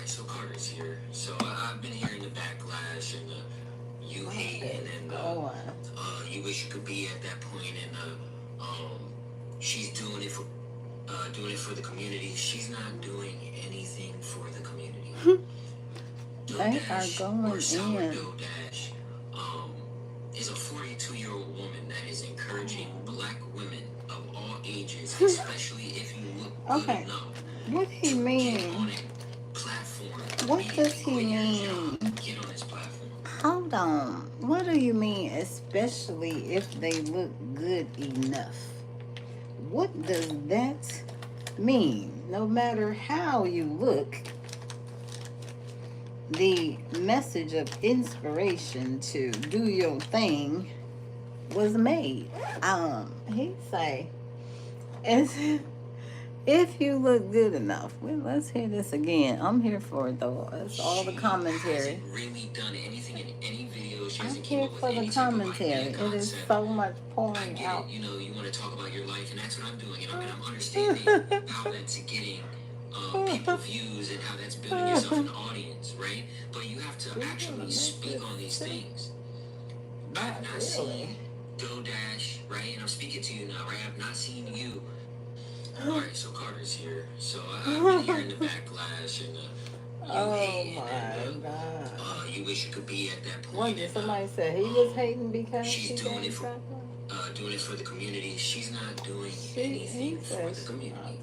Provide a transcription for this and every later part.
right, so Carter's here. So I've been hearing the backlash and the you hating and you wish you could be at that point, and she's doing it for the community. She's not doing anything for the community. They are going in. Dash is a 42-year-old woman that is encouraging black women of all ages, especially if you look good enough. What do you mean? What does he mean? Get on his platform. Hold on. What do you mean, especially if they look good enough? What does that mean? No matter how you look, the message of inspiration to do your thing was made. He say, if you look good enough. Well, let's hear this again. I'm here for it though. It's all the commentary. Really done anything in any video. I'm here for the commentary. It is so much pouring out. You know, you want to talk about your life, and that's what I'm doing. And I'm understanding how that's getting people views and how that's building yourself an audience, right? But you have to actually speak on these things. I've not seen GoDash, right? And I'm speaking to you now, right? I've not seen you. All right, so Carter's here. So I've been hearing the backlash and the you hate and you wish you could be at that point. What did somebody say? He was hating because she's doing it for the community. She's not doing anything for the community.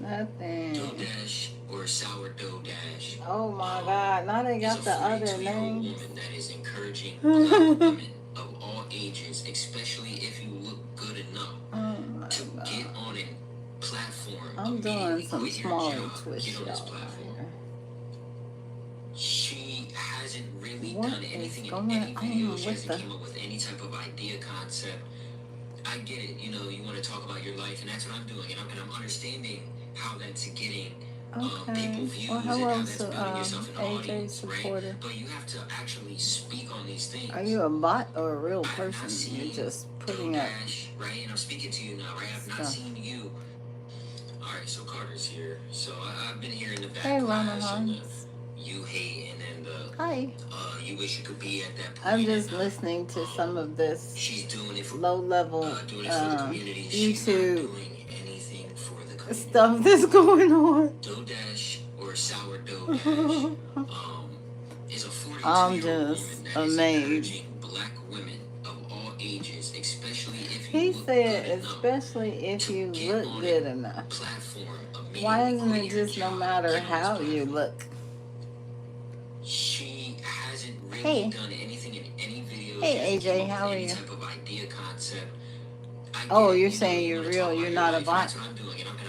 Nothing. DoDash or Sourdough Dash. Oh my God! Now they got the other name. Woman that is encouraging black women of all ages, especially if you look good enough, to get on a platform. I'm doing some smaller twists, y'all. She hasn't really done anything in any video. She hasn't came up with any type of idea, concept. I get it. You know, you want to talk about your life, and that's what I'm doing, and I'm understanding how that's getting people views and how that's building yourself an audience, right? But you have to actually speak on these things. Are you a bot or a real person? You're just putting up. Right, and I'm speaking to you now, right? I've not seen you. All right, so Carter's here. So I've been hearing the backlash and the you hate and then you wish you could be at that point. I'm just listening to some of this low-level YouTube stuff that's going on. DoDash or Sourdough Dash is a 42-year-old I'm just amazed. Black women of all ages, especially if he said, especially if you look good enough. Why isn't it just no matter how you look? She hasn't really done anything in any video. Hey AJ, how are you? Type of idea, concept. Oh, you're saying you're real, you're not a bot.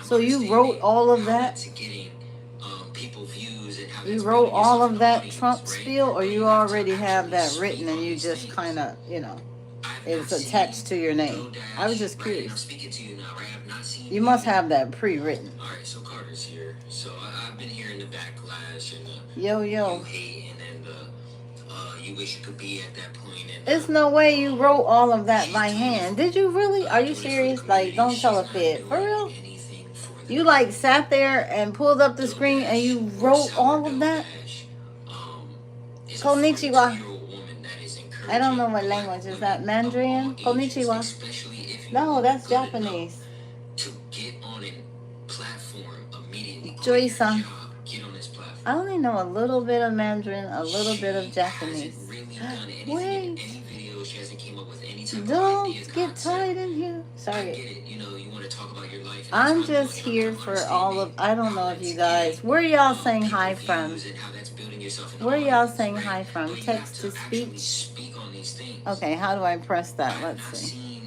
So you wrote all of that? You wrote all of that Trump spiel, or you already have that written and you just kind of, you know, it's attached to your name? I was just curious. You must have that pre-written. All right, so Carter's here. So I've been hearing the backlash and the yo. You hate and you wish you could be at that point. And, there's no way you wrote all of that by hand. Did you really? Are you serious? Like, don't tell a fib. For real? You like sat there and pulled up the screen and you wrote all of that? Konnichiwa. I don't know what language is that. Mandarin? Konnichiwa. No, that's Japanese. Joy-san. I only know a little bit of Mandarin, a little bit of Japanese. Wait. Don't get tied in here. Sorry. I'm just here for all of, I don't know if you guys, where y'all saying hi from? Where y'all saying hi from? Text to speech? Okay, how do I press that? Let's see.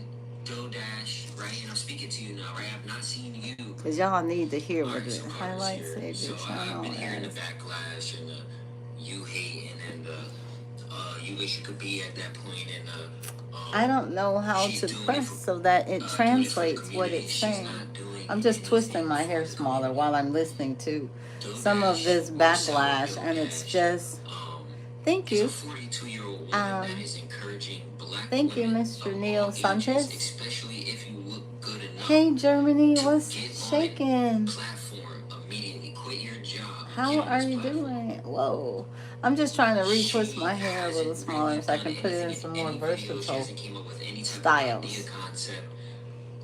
Because y'all need to hear what it highlights the channel as. You hate and you wish you could be at that point. And I don't know how to press so that it translates what it's saying. I'm just twisting my hair smaller while I'm listening to some of this backlash, and it's just. Thank you. Thank you, Mr. Neil Sanchez. Hey, Germany, what's shaking? How are you doing? Whoa. I'm just trying to retwist my hair a little smaller so I can put it in some more versatile styles.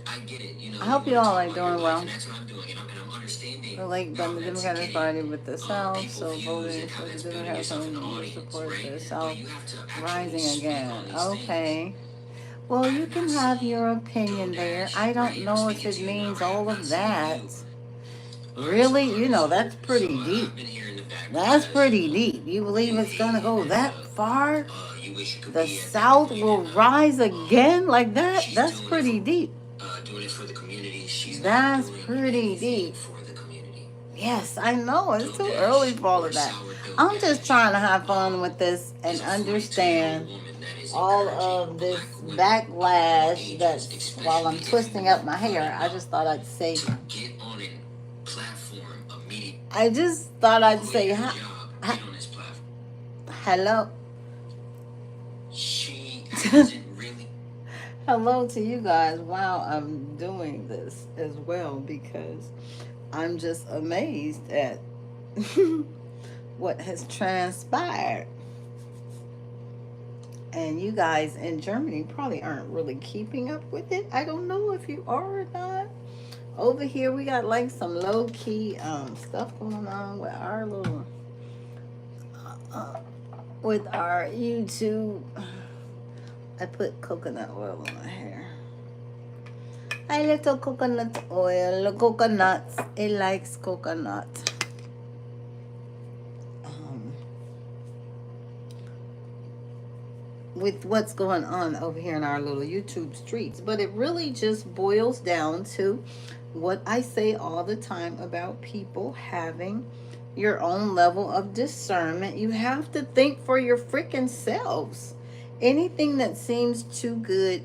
I get it. I You hope you want to all talk are about your doing life, well. and that's what I'm doing, and I'm understanding The late how done the that's Democratic getting Party with the South, people so views voting and how for the that's building Democrats yourself an will audience, support right? the But South you have to actually rising speak again. on these things. Okay. Well, you I've can not have your seen opinion there. DoorDash, I don't right? I'm know if speaking it to you now, means right? all I've not of seen that. you. All right, so Really? You Carlos, know, that's so pretty deep. I've been hearing the That's backlash. pretty deep. You believe You it's gonna hate go and that far? you wish you could The be at that South point, will and rise again like that? she's That's doing it for pretty deep. the community. She's not That's doing pretty anything deep. for the community. Yes, I know. It's too early DoorDash for all or of that. sourdough I'm just dash trying to have fun with this and is a 42-year-old understand woman that is all encouraging of this black women of all backlash ages, that's while especially I'm if you twisting up my want hair. to I know, just thought I'd say, to get on a platform immediately. I just thought I'd Quit say, your job, get on this platform. hello. She hasn't really. Hello to you guys while I'm doing this as well because I'm just amazed at what has transpired. And you guys in Germany probably aren't really keeping up with it. I don't know if you are or not. Over here, we got like some low key stuff going on with our little, uh, with our YouTube. I put coconut oil on my hair. I little coconut oil. Coconuts. It likes coconut. With what's going on over here in our little YouTube streets. But it really just boils down to what I say all the time about people having your own level of discernment. You have to think for your freaking selves. Anything that seems too good,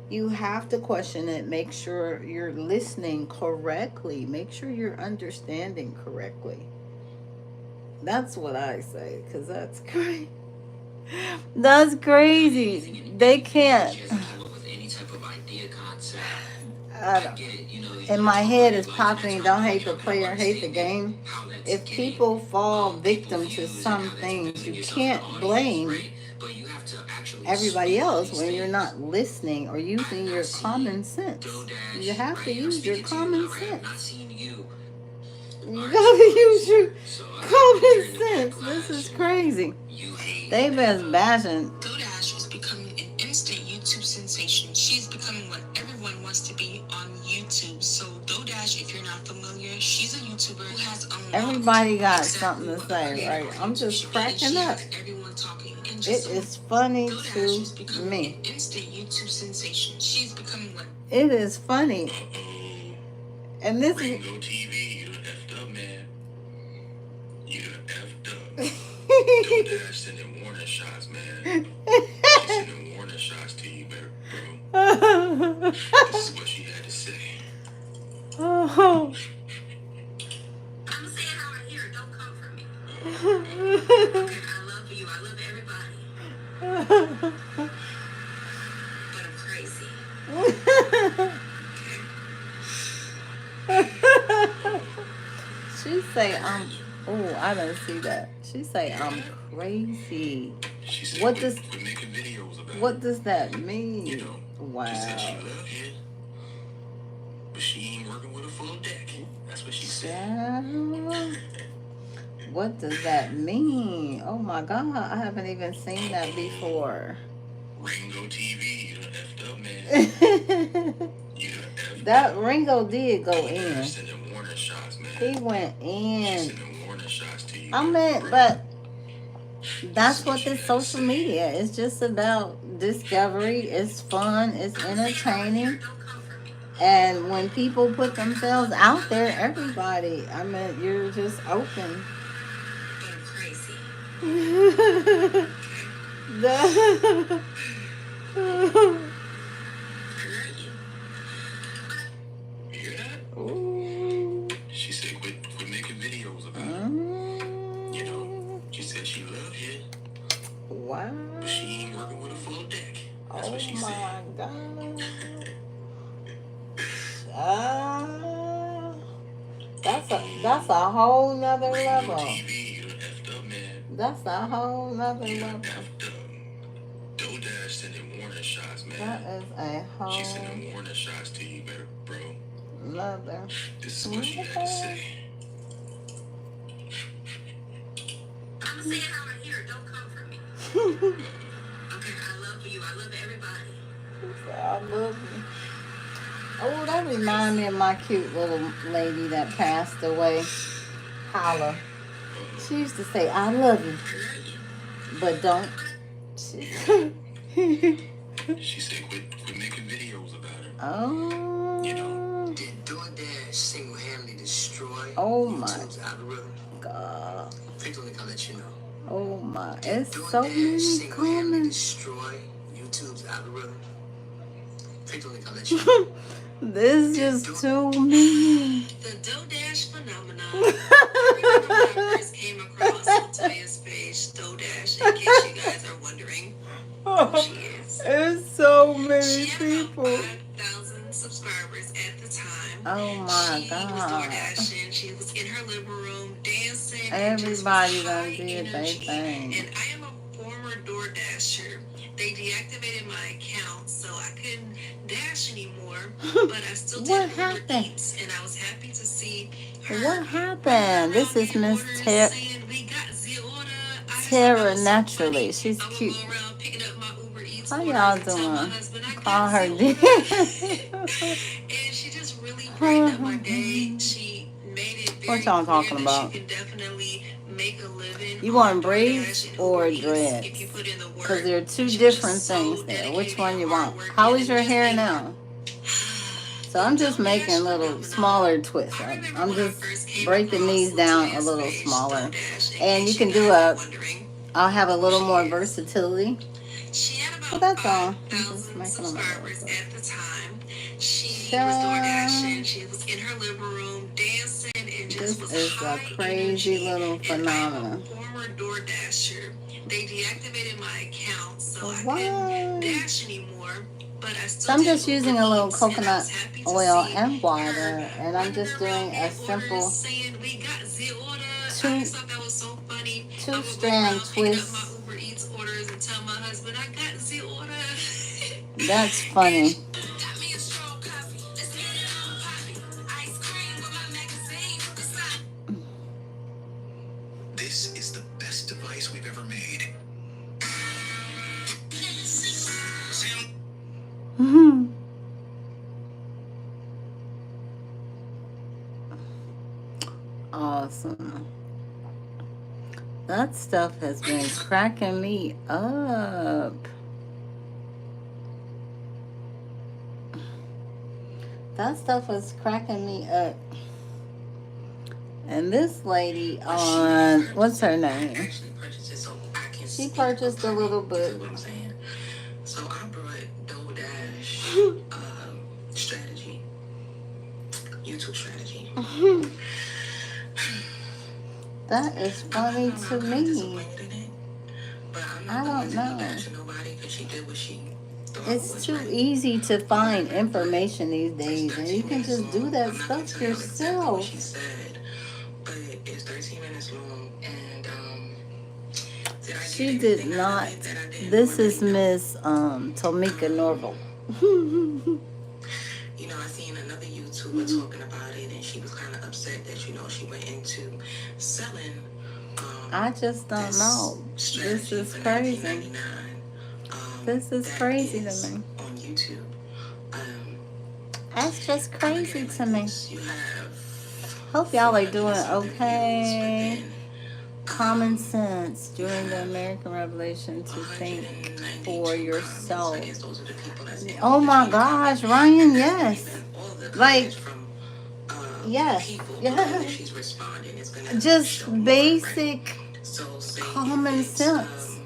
you have to question it. Make sure you're listening correctly. Make sure you're understanding correctly. That's what I say, because that's crazy. That's crazy. They can't. In my head is popping, don't hate the player, hate the game. If people fall victim to some things, you can't blame everybody else when you're not listening or using your common sense. You have to use your common sense. You gotta use your common sense. This is crazy. They best bashing. DoorDash is becoming an instant YouTube sensation. She's becoming what everyone wants to be on YouTube. So DoorDash, if you're not familiar, she's a YouTuber who has everybody got something to say, right? I'm just cracking up. It is funny to me. Instant YouTube sensation. She's becoming what? It is funny. And this is TV, you done effed up, man. You done effed up. DoorDash sending warning shots, man. She's sending warning shots to you, bro. This is what she had to say. Oh. I'm saying how I hear it. Don't come for me. Okay, I love you. I love everybody. But I'm crazy. She say oh, I didn't see that. She say I'm crazy. She said, what does we're making videos about what does that mean? You know, wow. She said she love you, but she ain't working with a full deck. That's what she said. What does that mean? Oh my God, I haven't even seen that before. Ringo TV, you done effed up, man. You done effed that up. Ringo did go in. Sending warning shots, man. He went in. Sending warning shots to you. I mean, but that's what this social media is just about. Discovery. It's fun. It's entertaining. And when people put themselves out there, everybody, I mean, you're just open. Ooh. She said, quit making videos about it. You know, she said she loved you. Wow. But she ain't working with a full deck. That's what she said. Oh my God. That's That's a whole nother Rain on level. TV, you done effed up, man. That's a whole nother You done level. effed up. DoorDash sending warning shots, That man. is a whole She sending warning shots to you, better, bro. nother. This is what she had to say. I'm saying how I hear it. Don't come for me. Okay, I love you. I love everybody. I love you. Oh, that reminds me of my cute little lady that passed away. Holla. She used to say, I love you. But don't. She said quit making videos about her. Oh. You know, did DoorDash single-handedly destroy YouTube's algorithm? God. Frequently, I'll let you know. Oh my. It's so many single-handedly comments. destroy YouTube's algorithm? Frequently, I'll let you know. This is too many. The DoorDash phenomenon. I remember when I first came across Latoya's page, DoorDash, in case you guys are wondering who she is. It's so many She had people. about 5,000 subscribers at the time. Oh my She God. was DoorDashing. She was in her living room dancing. Everybody and done just was did high their energy. thing. And I am a former DoorDasher. They deactivated my account, so I couldn't dash anymore. But I still did What Uber happened? Eats, and I was happy to see her. What happened? This is Miss saying, "We got the order." Tara Naturally. She's I would cute. go around picking up my Uber Eats How orders y'all and tell my doing? husband I Call got her the order. D. And she just really brightened up my day. She made it very What y'all clear talking that about? she can definitely make a living. You on want braids DoorDash and or Uber Eats dreads? if you put in the work. Because there are two She's different just so things there. Which dedicated one and you want? hardworking How is and your just hair a now? So I'm just making little smaller twists. I'm just breaking these down a little smaller. And you can do I'll have a little more versatility. She had Well, about that's all. I'm 5,000 just making them a subscribers little at the time. She Ciao. was DoorDashing. She was in her living room dancing and just was This is a high crazy energy. little And I am phenomenon. a former DoorDasher. They deactivated my account, so I What? couldn't dash anymore. But I So still I'm did just Uber using a little Eats, and I coconut was happy to oil see and water, her and I'm running just doing around a getting simple orders saying, "We got the order." I two just thought that was so funny. I would go strand around picking up my twist. Uber Eats orders and tell my husband, "I got the order." That's funny. Got me a strong coffee. Let's get it on poppy. Ice cream with my magazine. This is the best device we've ever made. Awesome. That stuff has been cracking me up. That stuff was cracking me up. And this lady on, what's her name? She purchased a little book. So I brought DoorDash strategy, YouTube strategy. That is funny to me. I don't know. It's too easy to find information these days, and you can just do that stuff yourself. She said, but it's 13 minutes long, and She did not. This is Miss Tomika Norval. You know, I seen another YouTuber talking about it, and she was kind of upset that, she went into selling. I just don't know. This is crazy. This is crazy to me. On YouTube. That's just crazy to me. Hope y'all are doing okay. Common sense during the American Revolution to think for yourself. Oh my gosh, Ryan, yes. Like, yes. Just basic common sense.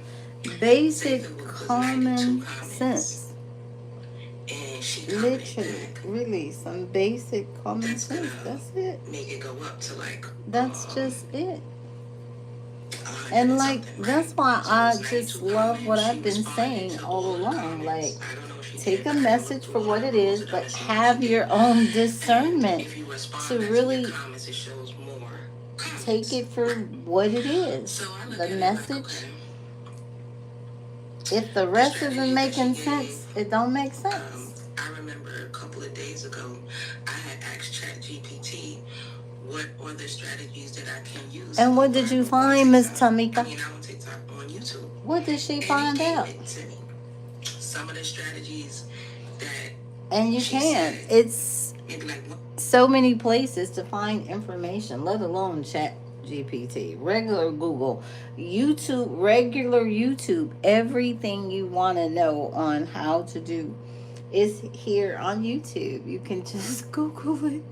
Basic common sense. Literally, really, some basic common sense. That's it. That's just it. And like, that's why I just love what I've been saying all along. Like, take a message for what it is, but have your own discernment to really take it for what it is. So I look The at message. it like, okay, If the rest isn't making sense, it don't make sense. I remember a couple of days ago, I had asked ChatGPT what are the strategies that I can use. And what did you find, Miss Tamika? I mean, I'm on TikTok, on YouTube. What did she find out? It to me. Some of the strategies that. And you can. It's so many places to find information, let alone Chat GPT, regular Google, YouTube, regular YouTube. Everything you want to know on how to do is here on YouTube. You can just Google it.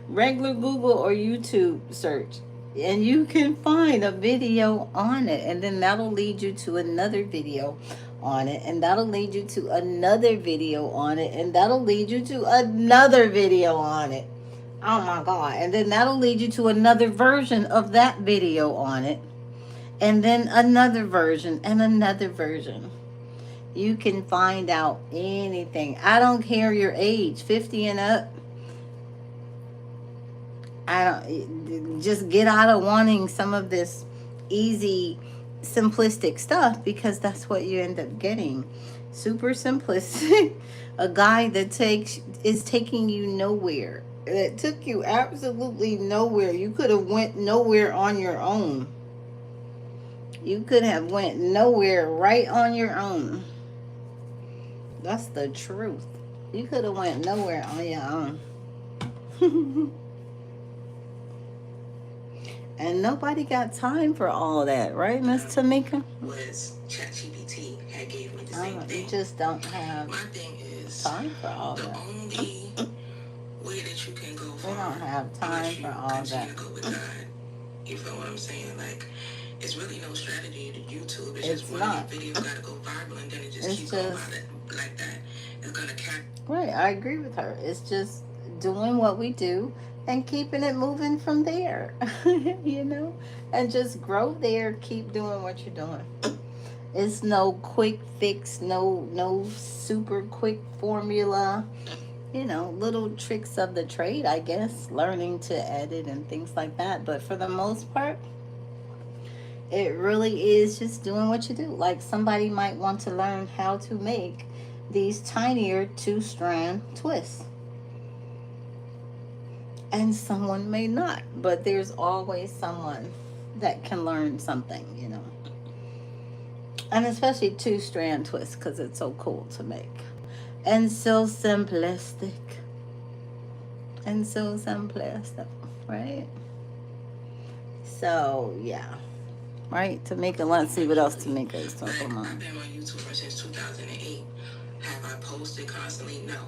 Regular Google or YouTube search. And you can find a video on it. And then that'll lead you to another video on it. And that'll lead you to another video on it. And that'll lead you to another video on it. Oh my God. And then that'll lead you to another version of that video on it. And then another version and another version. You can find out anything. I don't care your age, 50 and up. I don't, just get out of wanting some of this easy, simplistic stuff, because that's what you end up getting. Super simplistic. A guy that is taking you nowhere. That took you absolutely nowhere. You could have went nowhere on your own. You could have went nowhere right on your own. That's the truth. You could have went nowhere on your own. And nobody got time for all that, right, Miss Tamika? Was ChatGPT had gave me the same thing. You just don't have My thing is time for all that. The only way that you can go far. We don't have time for all that. To go with God. You feel what I'm saying? Like, it's really no strategy to YouTube. It's just one of your videos got to go viral, and then it just keeps going like that. It's gonna catch. Right, I agree with her. It's just doing what we do and keeping it moving from there. You know, and just grow there. Keep doing what you're doing. It's no quick fix, no super quick formula. You know, little tricks of the trade, I guess, learning to edit and things like that. But for the most part, it really is just doing what you do. Like, somebody might want to learn how to make these tinier 2-strand twists. And someone may not. But there's always someone that can learn something, you know. And especially 2-strand twists, because it's so cool to make. And so simplistic. And so simplistic, right? So, yeah. Right? Tamika, let's see what else Tamika is talking about. I've been on YouTube since 2008. Have I posted constantly? No.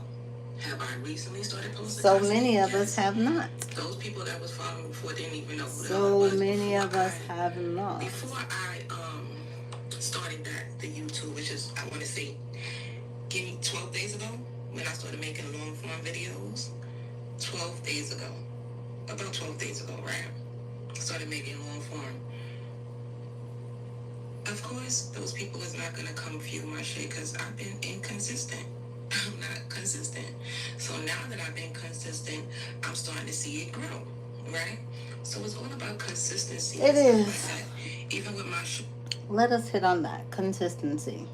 Have I recently started posting so constantly? Many of us have not. Those people that was following before didn't even know who so was. Many of us have not. Before I started the YouTube, which is, I want to say, give me 12 days ago, when I started making long form videos. 12 days ago. About 12 days ago, right? I started making long form. Of course, those people is not going to come view my shit because I've been inconsistent. I'm not consistent. So now that I've been consistent, I'm starting to see it grow, right? So it's all about consistency. It is. Like even with my let us hit on that. Consistency.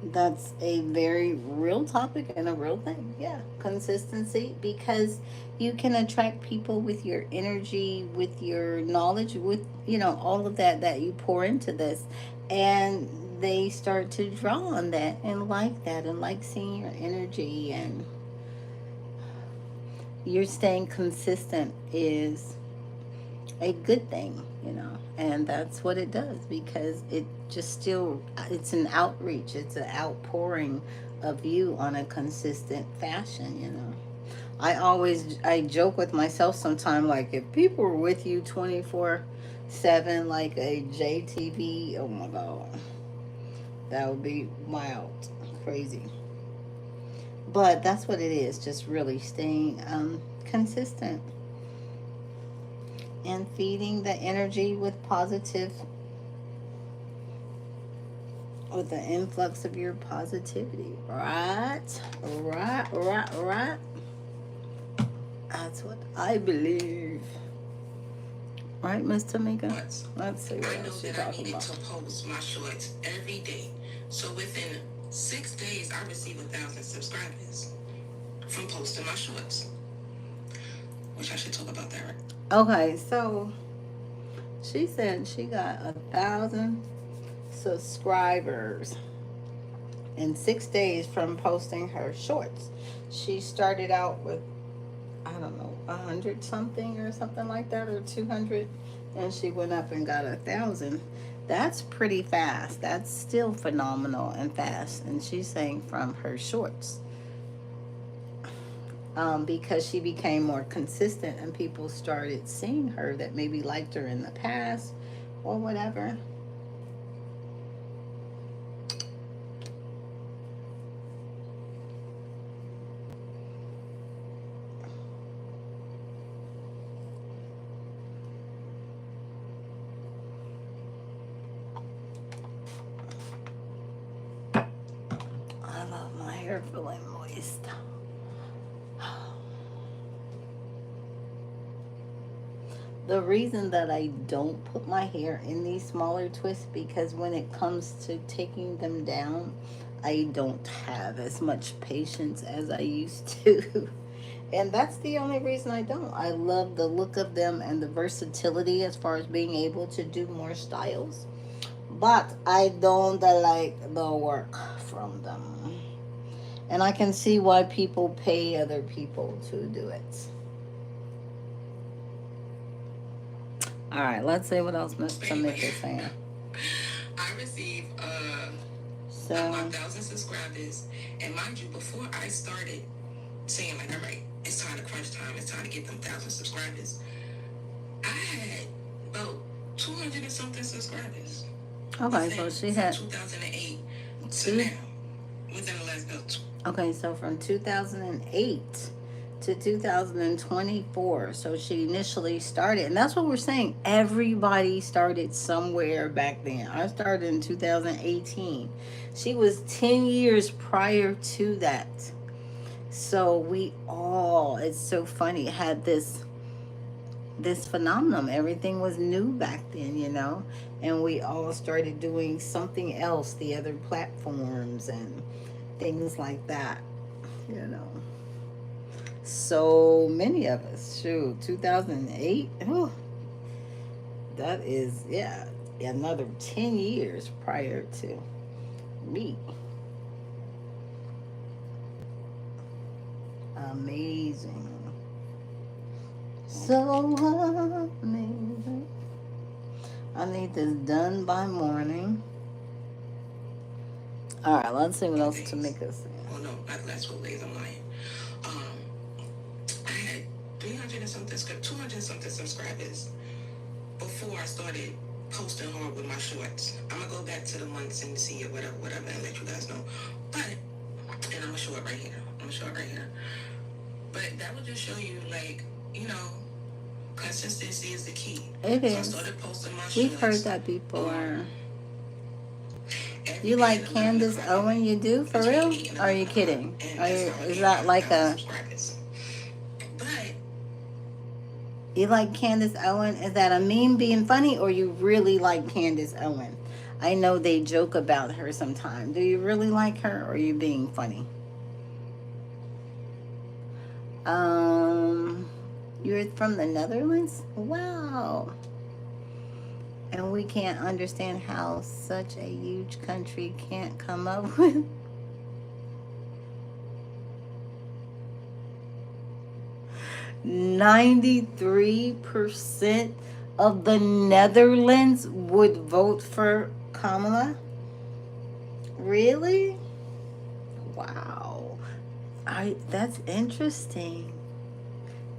That's a very real topic and a real thing. Yeah, consistency, because you can attract people with your energy, with your knowledge, with, you know, all of that you pour into this, and they start to draw on that and like seeing your energy, and you're staying consistent is a good thing, you know. And that's what it does, because it just still, it's an outreach, it's an outpouring of you on a consistent fashion, you know. I joke with myself sometimes, like, if people were with you 24/7 like a JTV, oh my God, that would be wild, crazy. But that's what it is, just really staying consistent. And feeding the energy with positive, with the influx of your positivity. Right? That's what I believe. Right, Miss Tamika? But Let's see what I know else she's that I talking needed about. to post my shorts every day. So within 6 days, I received 1,000 subscribers from posting my shorts. Which I should talk about that, right? Okay, so she said she got 1,000 subscribers in 6 days from posting her shorts. She started out with, I don't know, 100 something or something like that, or 200, and she went up and got 1,000. That's pretty fast. That's still phenomenal and fast. And she's saying from her shorts. Because she became more consistent and people started seeing her that maybe liked her in the past or whatever. I love my hair feeling moist. The reason that I don't put my hair in these smaller twists, because when it comes to taking them down, I don't have as much patience as I used to. And that's the only reason I don't. I love the look of them and the versatility as far as being able to do more styles. But I don't like the work from them. And I can see why people pay other people to do it. All right, let's see what else Miss Tamika's saying. I received So 1,000 subscribers, and mind you, before I started saying like, all right, it's time to crunch time, it's time to get them 1,000 subscribers, I had about 200 and something subscribers. okay, so she had 2008 to now, within the last belt. Okay, so from 2008 to 2024. So she initially started, and that's what we're saying. Everybody started somewhere back then. I started in 2018. She was 10 years prior to that. So we all, it's so funny, had this phenomenon. Everything was new back then, and we all started doing something else, the other platforms and things like that, you know. So many of us, shoot, 2008, oh, that is, yeah, another 10 years prior to me. Amazing. So amazing. I need this done by morning. All right, let's see what else Tamika said. Oh no, not last 4 days. I'm lying. I had 300 and something, 200 and something subscribers before I started posting hard with my shorts. I'm gonna go back to the months and see it, whatever, and let you guys know. But, and I'm gonna show it right here. But that would just show you, like, consistency is the key. It is. So I started posting my shorts. We've heard that before. You like Candace Owen? You do? For real? Are you kidding? Is that like a... You like Candace Owen? Is that a meme being funny, or you really like Candace Owen? I know they joke about her sometimes. Do you really like her, or are you being funny? You're from the Netherlands? Wow. And we can't understand how such a huge country can't come up with... 93% of the Netherlands would vote for Kamala? Really? Wow. That's interesting.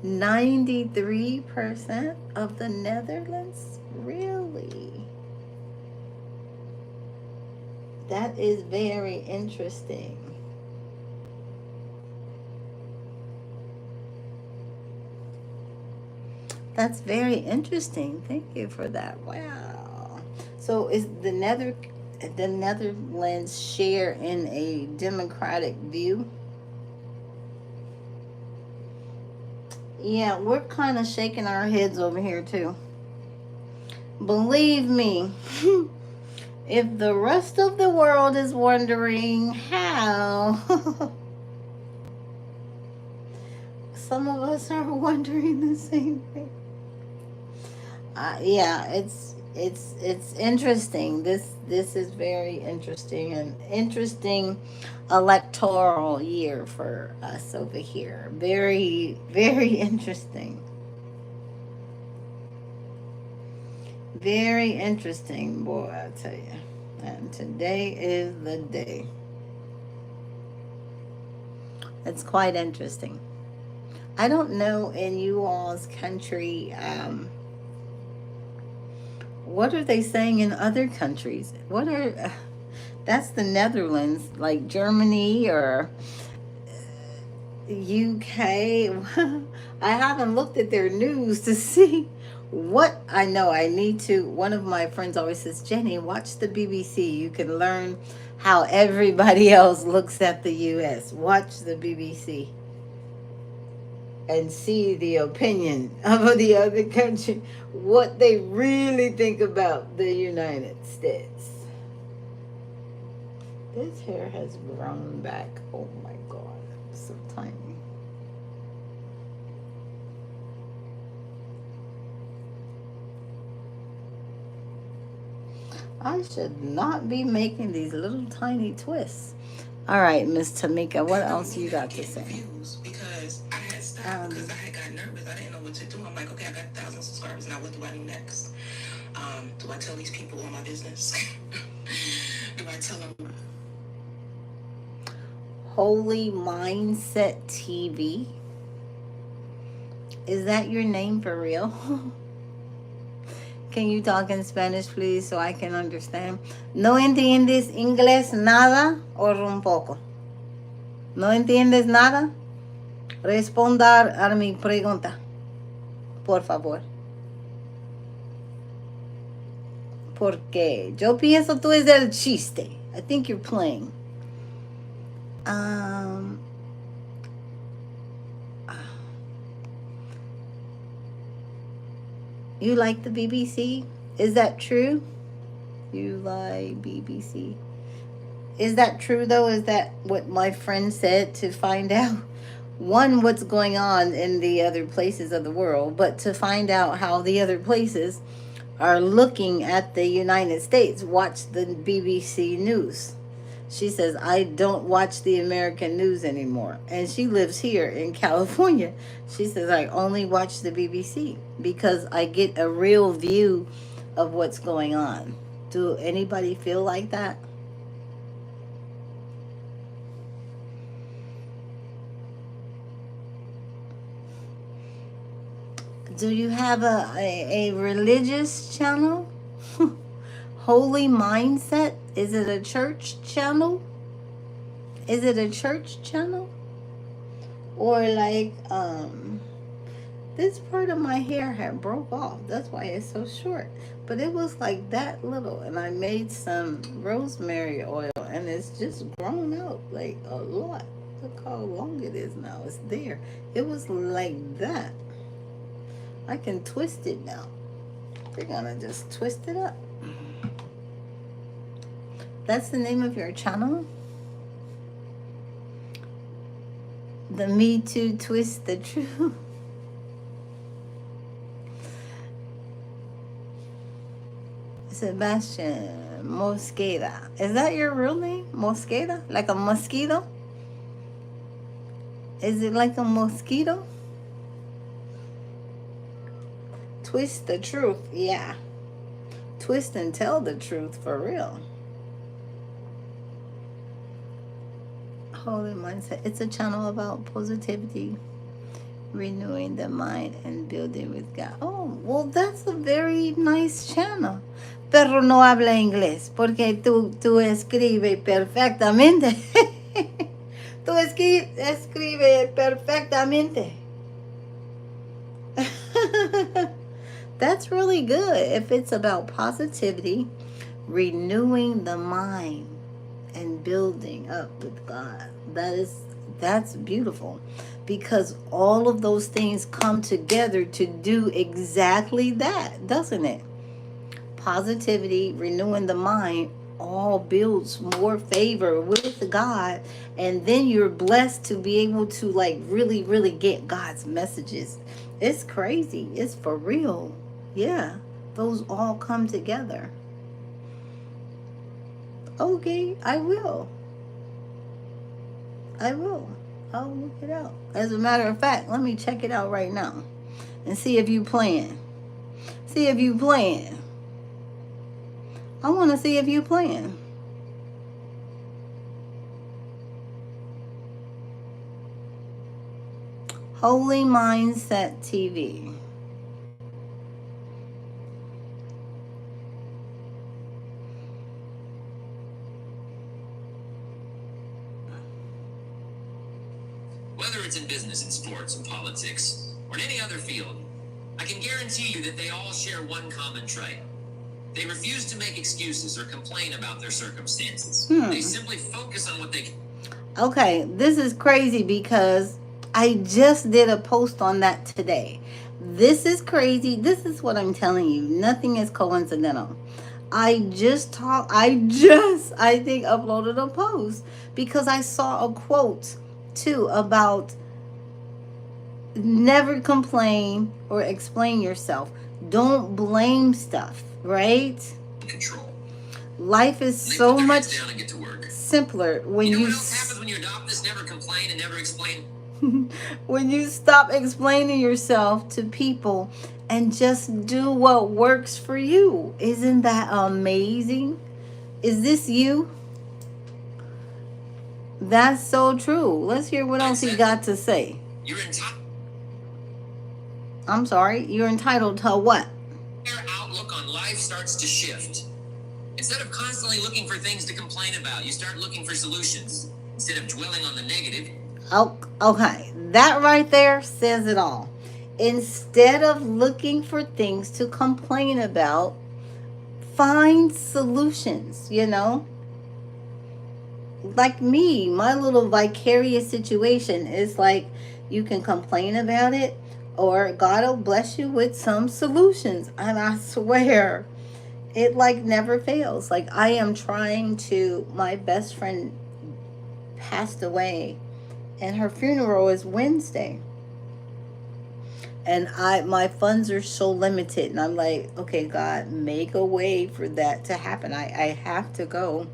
93% of the Netherlands? Really? That is very interesting. That's very interesting. Thank you for that. Wow. So is the Netherlands share in a democratic view? Yeah, we're kind of shaking our heads over here too. Believe me, if the rest of the world is wondering how, some of us are wondering the same thing. Yeah, it's interesting. This is very interesting, an interesting electoral year for us over here. Very interesting. Very interesting, boy, I tell you. And today is the day. It's quite interesting. I don't know in you all's country, what are they saying in other countries? What are, that's the Netherlands, like Germany or UK. I haven't looked at their news to see what I know. I need to. One of my friends always says, Jenny, watch the BBC. You can learn how everybody else looks at the US. Watch the BBC and see the opinion of the other country, what they really think about the United States. This hair has grown back. Oh my God, so tiny. I should not be making these little tiny twists. All right, Miss Tamika, what else you got to say? Because I had stopped because I had got nervous. I didn't know what to do. I'm like, okay, I got 1,000 subscribers. Now what do I do next? Do I tell these people all my business? Do I tell them? Holy Mindset TV. Is that your name for real? Can you talk in Spanish, please, so I can understand? ¿No entiendes inglés nada o un poco? ¿No entiendes nada? Respondar a mi pregunta, por favor. Porque yo pienso tú es el chiste. I think you're playing. You like the BBC? Is that true? You like BBC? Is that true though? Is that what my friend said, to find out one, what's going on in the other places of the world, but to find out how the other places are looking at the United States? Watch the BBC News. She says, I don't watch the American news anymore. And she lives here in California. She says, I only watch the BBC because I get a real view of what's going on. Do anybody feel like that? Do you have a religious channel? Holy Mindset? Is it a church channel? Is it a church channel? Or like, this part of my hair had broke off. That's why it's so short. But it was like that little. And I made some rosemary oil. And it's just grown out like a lot. Look how long it is now. It's there. It was like that. I can twist it now. We're gonna just twist it up. That's the name of your channel? The Me Too Twist the Truth. Sebastian Mosqueda. Is that your real name? Mosqueda? Like a mosquito? Is it like a mosquito? Twist the truth, yeah. Twist and tell the truth for real. Holy Mindset. It's a channel about positivity, renewing the mind, and building with God. Oh, well, that's a very nice channel. Pero no habla inglés, porque tú escribes perfectamente. Tú escribes perfectamente. That's really good. If it's about positivity, renewing the mind, and building up with God, that's beautiful, because all of those things come together to do exactly that, doesn't it? positivity, renewing the mind, all builds more favor with God. And then you're blessed to be able to like really, really get God's messages. It's crazy. It's for real. Yeah. Those all come together. Okay, I will. I will. I'll look it out. As a matter of fact, let me check it out right now and see if you playing. See if you playing. I want to see if you playing. Holy Mindset TV. Whether it's in business, in sports, in politics, or in any other field, I can guarantee you that they all share one common trait. They refuse to make excuses or complain about their circumstances. They simply focus on what they can. Okay, this is crazy because I just did a post on that today. This is crazy. This is what I'm telling you. Nothing is coincidental. I think uploaded a post because I saw a quote too about never complain or explain yourself. Don't blame stuff, right? Control. Life is so much down and get to work. Simpler when you know what else happens when you adopt this never complain and never explain? When you stop explaining yourself to people and just do what works for you. Isn't that amazing? Is this you? That's so true. Let's hear what else he got to say. You're entitled. I'm sorry. You're entitled to what? Your outlook on life starts to shift. Instead of constantly looking for things to complain about, you start looking for solutions. Instead of dwelling on the negative. Oh, okay. That right there says it all. Instead of looking for things to complain about, find solutions, you know? Like me, my little vicarious situation is like you can complain about it or God will bless you with some solutions. And I swear, it like never fails. Like I am trying to, my best friend passed away and her funeral is Wednesday. And my funds are so limited. And I'm like, okay, God, make a way for that to happen. I have to go.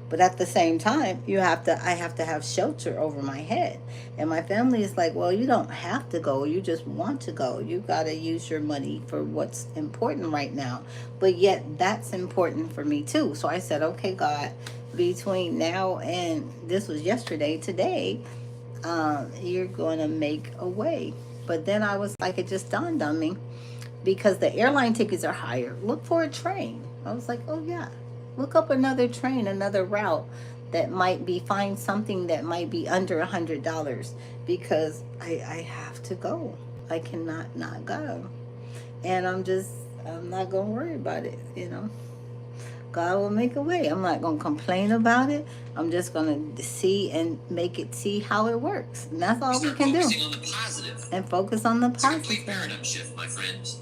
But at the same time, I have to have shelter over my head. And my family is like, well, you don't have to go. You just want to go. You got to use your money for what's important right now. But yet that's important for me too. So I said, okay, God, between now and this was yesterday, today, you're going to make a way. But then I was like, it just dawned on me because the airline tickets are higher. Look for a train. I was like, oh yeah. Look up another train, another route that might be, find something that might be under $100 because I have to go. I cannot not go. And I'm not going to worry about it, you know. God will make a way. I'm not going to complain about it. I'm just going to see how it works. And that's all we can do. Focusing on the positive. And focus on the positive. It's a complete paradigm shift, my friends.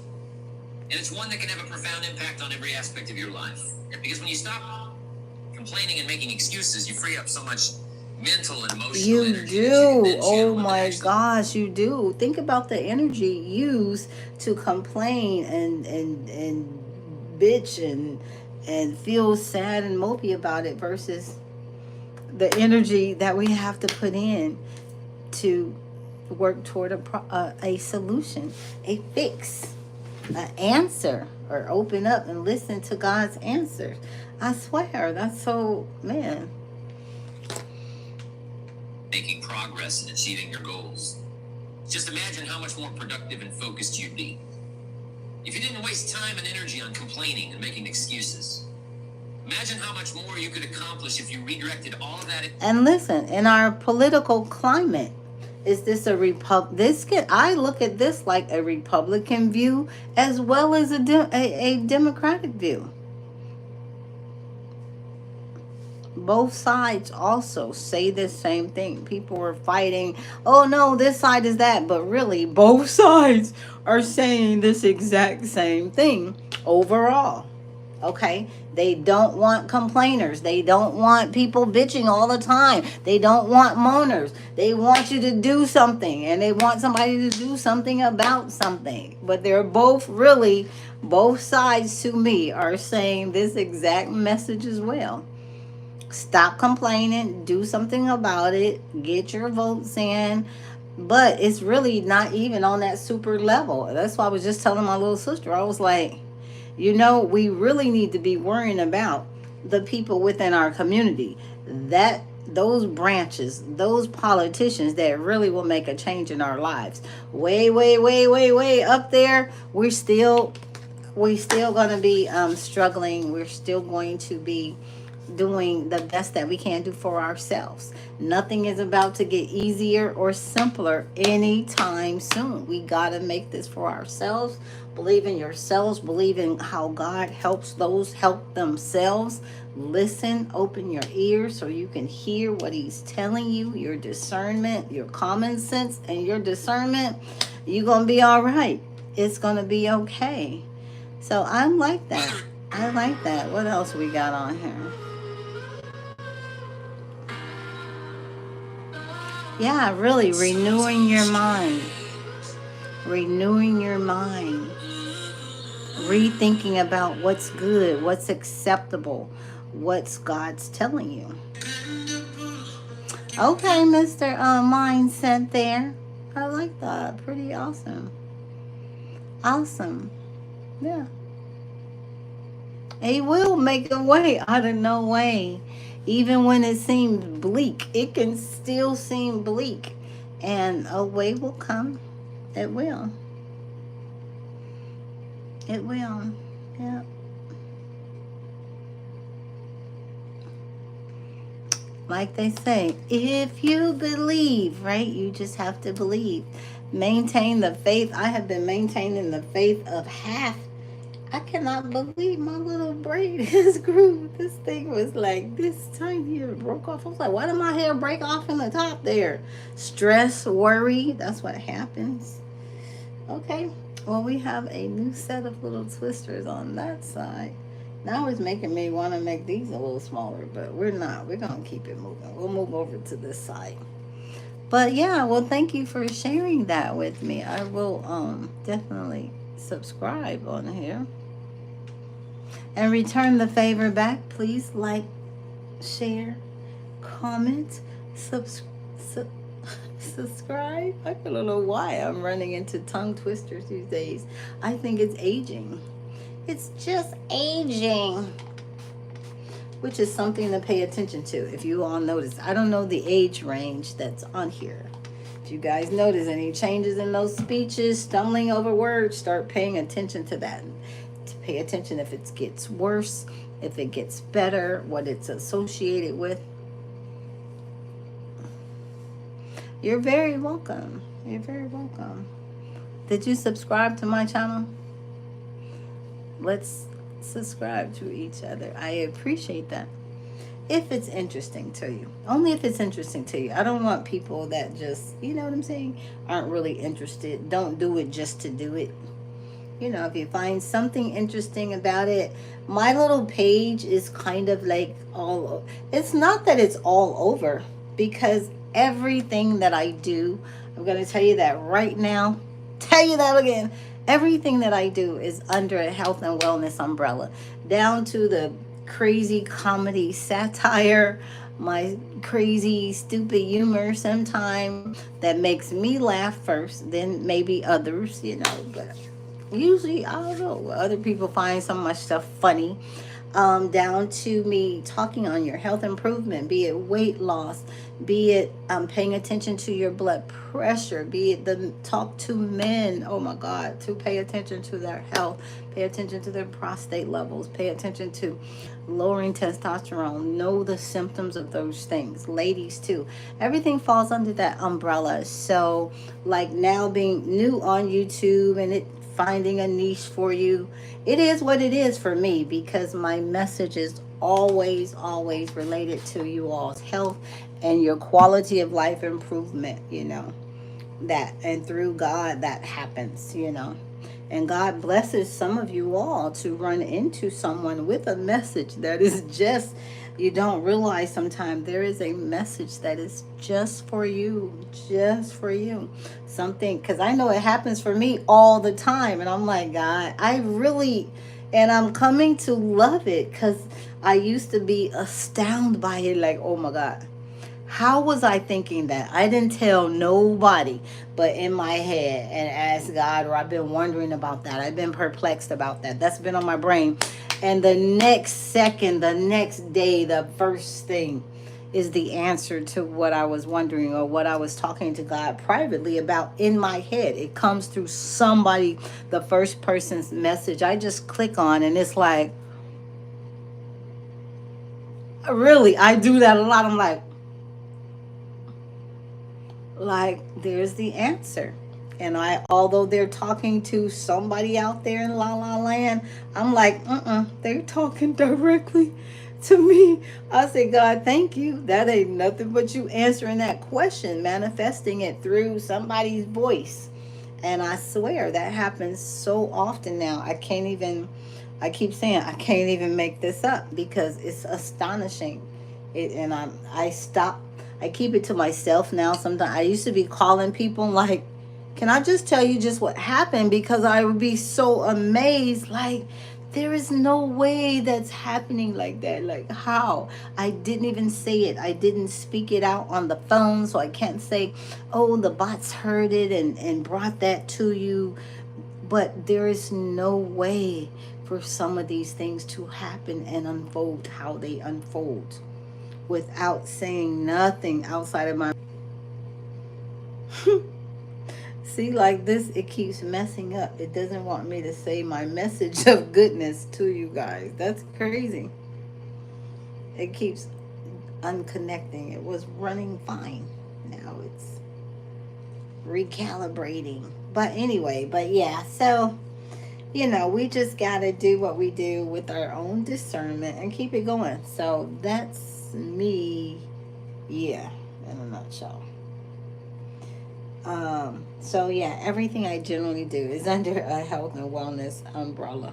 And it's one that can have a profound impact on every aspect of your life. Because when you stop complaining and making excuses, you free up so much mental and emotional energy. You do. Oh my gosh, you do. Think about the energy used to complain and bitch and feel sad and mopey about it versus the energy that we have to put in to work toward a solution, a fix, an answer, or open up and listen to God's answers. I swear, that's so, man. Making progress and achieving your goals. Just imagine how much more productive and focused you'd be if you didn't waste time and energy on complaining and making excuses. Imagine how much more you could accomplish if you redirected all of that. And listen, in our political climate, is this a I look at this like a Republican view as well as a Democratic view. Both sides also say the same thing. People are fighting, oh no, this side is that, but really both sides are saying this exact same thing. overall. Okay, they don't want complainers. They don't want people bitching all the time. They don't want moaners. They want you to do something, and they want somebody to do something about something. But they're both really, both sides to me are saying this exact message as well. Stop complaining, do something about it, get your votes in. But it's really not even on that super level. That's why I was just telling my little sister, I was like, we really need to be worrying about the people within our community. That those branches, those politicians that really will make a change in our lives. Way, way, way, way, way up there, we're still going to be struggling. We're still going to be doing the best that we can do for ourselves. Nothing is about to get easier or simpler anytime soon. We got to make this for ourselves. Believe in yourselves. Believe in how God helps those help themselves. Listen, open your ears so you can hear what He's telling you. Your discernment, your common sense, and your discernment, you're going to be all right. It's going to be okay. So I like that. I like that. What else we got on here? Yeah, really renewing your mind. Renewing your mind. Rethinking about what's good, what's acceptable, what's God's telling you. Okay, Mr. Mindset there. I like that. Pretty awesome. Awesome. Yeah. He will make a way out of no way. Even when it seems bleak, it can still seem bleak. And a way will come. It will. It will. Yeah. Like they say, if you believe, right? You just have to believe. Maintain the faith. I have been maintaining the faith of half. I cannot believe my little braid is grew. This thing was like this tiny. It broke off. I was like, why did my hair break off in the top there? Stress, worry. That's what happens. Okay. Well, we have a new set of little twisters on that side. Now it's making me want to make these a little smaller, but we're not. We're going to keep it moving. We'll move over to this side. But yeah, well, thank you for sharing that with me. I will definitely subscribe on here. And return the favor back. Please like, share, comment, subscribe. I don't know why I'm running into tongue twisters these days. I think it's aging. It's just aging. Which is something to pay attention to. If you all notice, I don't know the age range that's on here. If you guys notice any changes in those speeches, stumbling over words, start paying attention to that. To pay attention if it gets worse, if it gets better, what it's associated with. You're very welcome. You're very welcome. Did you subscribe to my channel? Let's subscribe to each other. I appreciate that. If it's interesting to you. Only if it's interesting to you. I don't want people that just, you know what I'm saying, aren't really interested. Don't do it just to do it. If you find something interesting about it, my little page is kind of like it's not that it's all over, because everything that I do, I'm going to tell you that right now, tell you that again, everything that I do is under a health and wellness umbrella, down to the crazy comedy satire, my crazy stupid humor sometimes that makes me laugh first, then maybe others, but usually, I don't know, other people find some of my stuff funny. Down to me talking on your health improvement, be it weight loss, be it paying attention to your blood pressure, be it the talk to men, oh my God, to pay attention to their health, pay attention to their prostate levels, pay attention to lowering testosterone, know the symptoms of those things. Ladies too, everything falls under that umbrella. So like now being new on YouTube and it finding a niche for you, it is what it is for me, because my message is always related to you all's health and your quality of life improvement, that, and through God that happens, And God blesses some of you all to run into someone with a message that is just, you don't realize sometimes there is a message that is just for you, just for you. Something, because I know it happens for me all the time. And I'm like, God, I really, and I'm coming to love it because I used to be astounded by it. Like, oh my God, how was I thinking that? I didn't tell nobody but in my head and ask God, or I've been wondering about that. I've been perplexed about that. That's been on my brain. And the next second, the next day, the first thing is the answer to what I was wondering or what I was talking to God privately about in my head. It comes through somebody, the first person's message. I just click on and it's like, really, I do that a lot. I'm like there's the answer. And I, although they're talking to somebody out there in la la land, I'm like, they're talking directly to me. I say, God, thank you. That ain't nothing but you answering that question, manifesting it through somebody's voice. And I swear that happens so often now. I can't even, I keep saying I can't even make this up because it's astonishing. And I stop, I keep it to myself now. Sometimes I used to be calling people like, can I just tell you just what happened? Because I would be so amazed. Like, there is no way that's happening like that. Like, how? I didn't even say it. I didn't speak it out on the phone. So I can't say, oh, the bots heard it and brought that to you. But there is no way for some of these things to happen and unfold how they unfold without saying nothing outside of my. See, like this, it keeps messing up. It doesn't want me to say my message of goodness to you guys. That's crazy. It keeps unconnecting. It was running fine. Now it's recalibrating. But anyway, but yeah, so we just got to do what we do with our own discernment and keep it going. So that's me, yeah, in a nutshell. So yeah, everything I generally do is under a health and wellness umbrella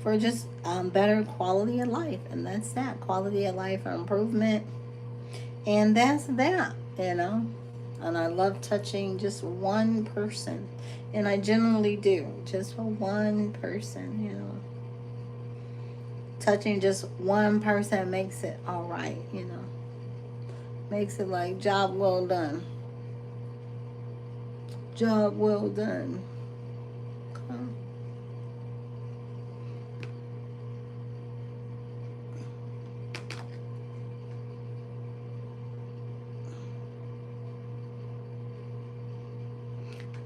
for just better quality of life, and that's that quality of life improvement, and that's that. And I love touching just one person, and I generally do just for one person. Touching just one person makes it all right. Makes it like job well done. Job well done. Okay.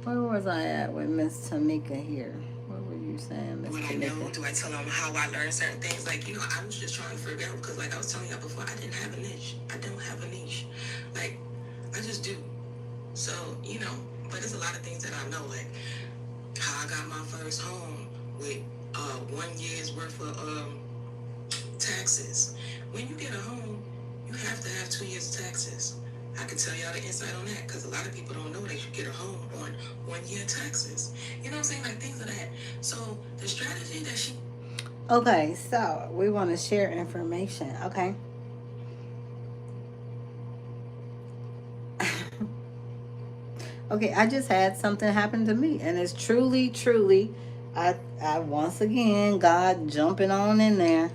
Where was I at with Miss Tamika here? What were you saying, Miss Tamika? When I know, do I tell them how I learned certain things? Like, I was just trying to figure out, because like I was telling you before, I didn't have a niche. I don't have a niche. Like, I just do. So, but there's a lot of things that I know, like how I got my first home with 1 year's worth of taxes. When you get a home, you have to have 2 years of taxes. I can tell y'all the insight on that because a lot of people don't know they should get a home on 1 year taxes. You know what I'm saying? Like things like that. So the strategy that she. Okay, so we want to share information. Okay. Okay, I just had something happen to me, and it's truly, truly, I once again, God jumping on in there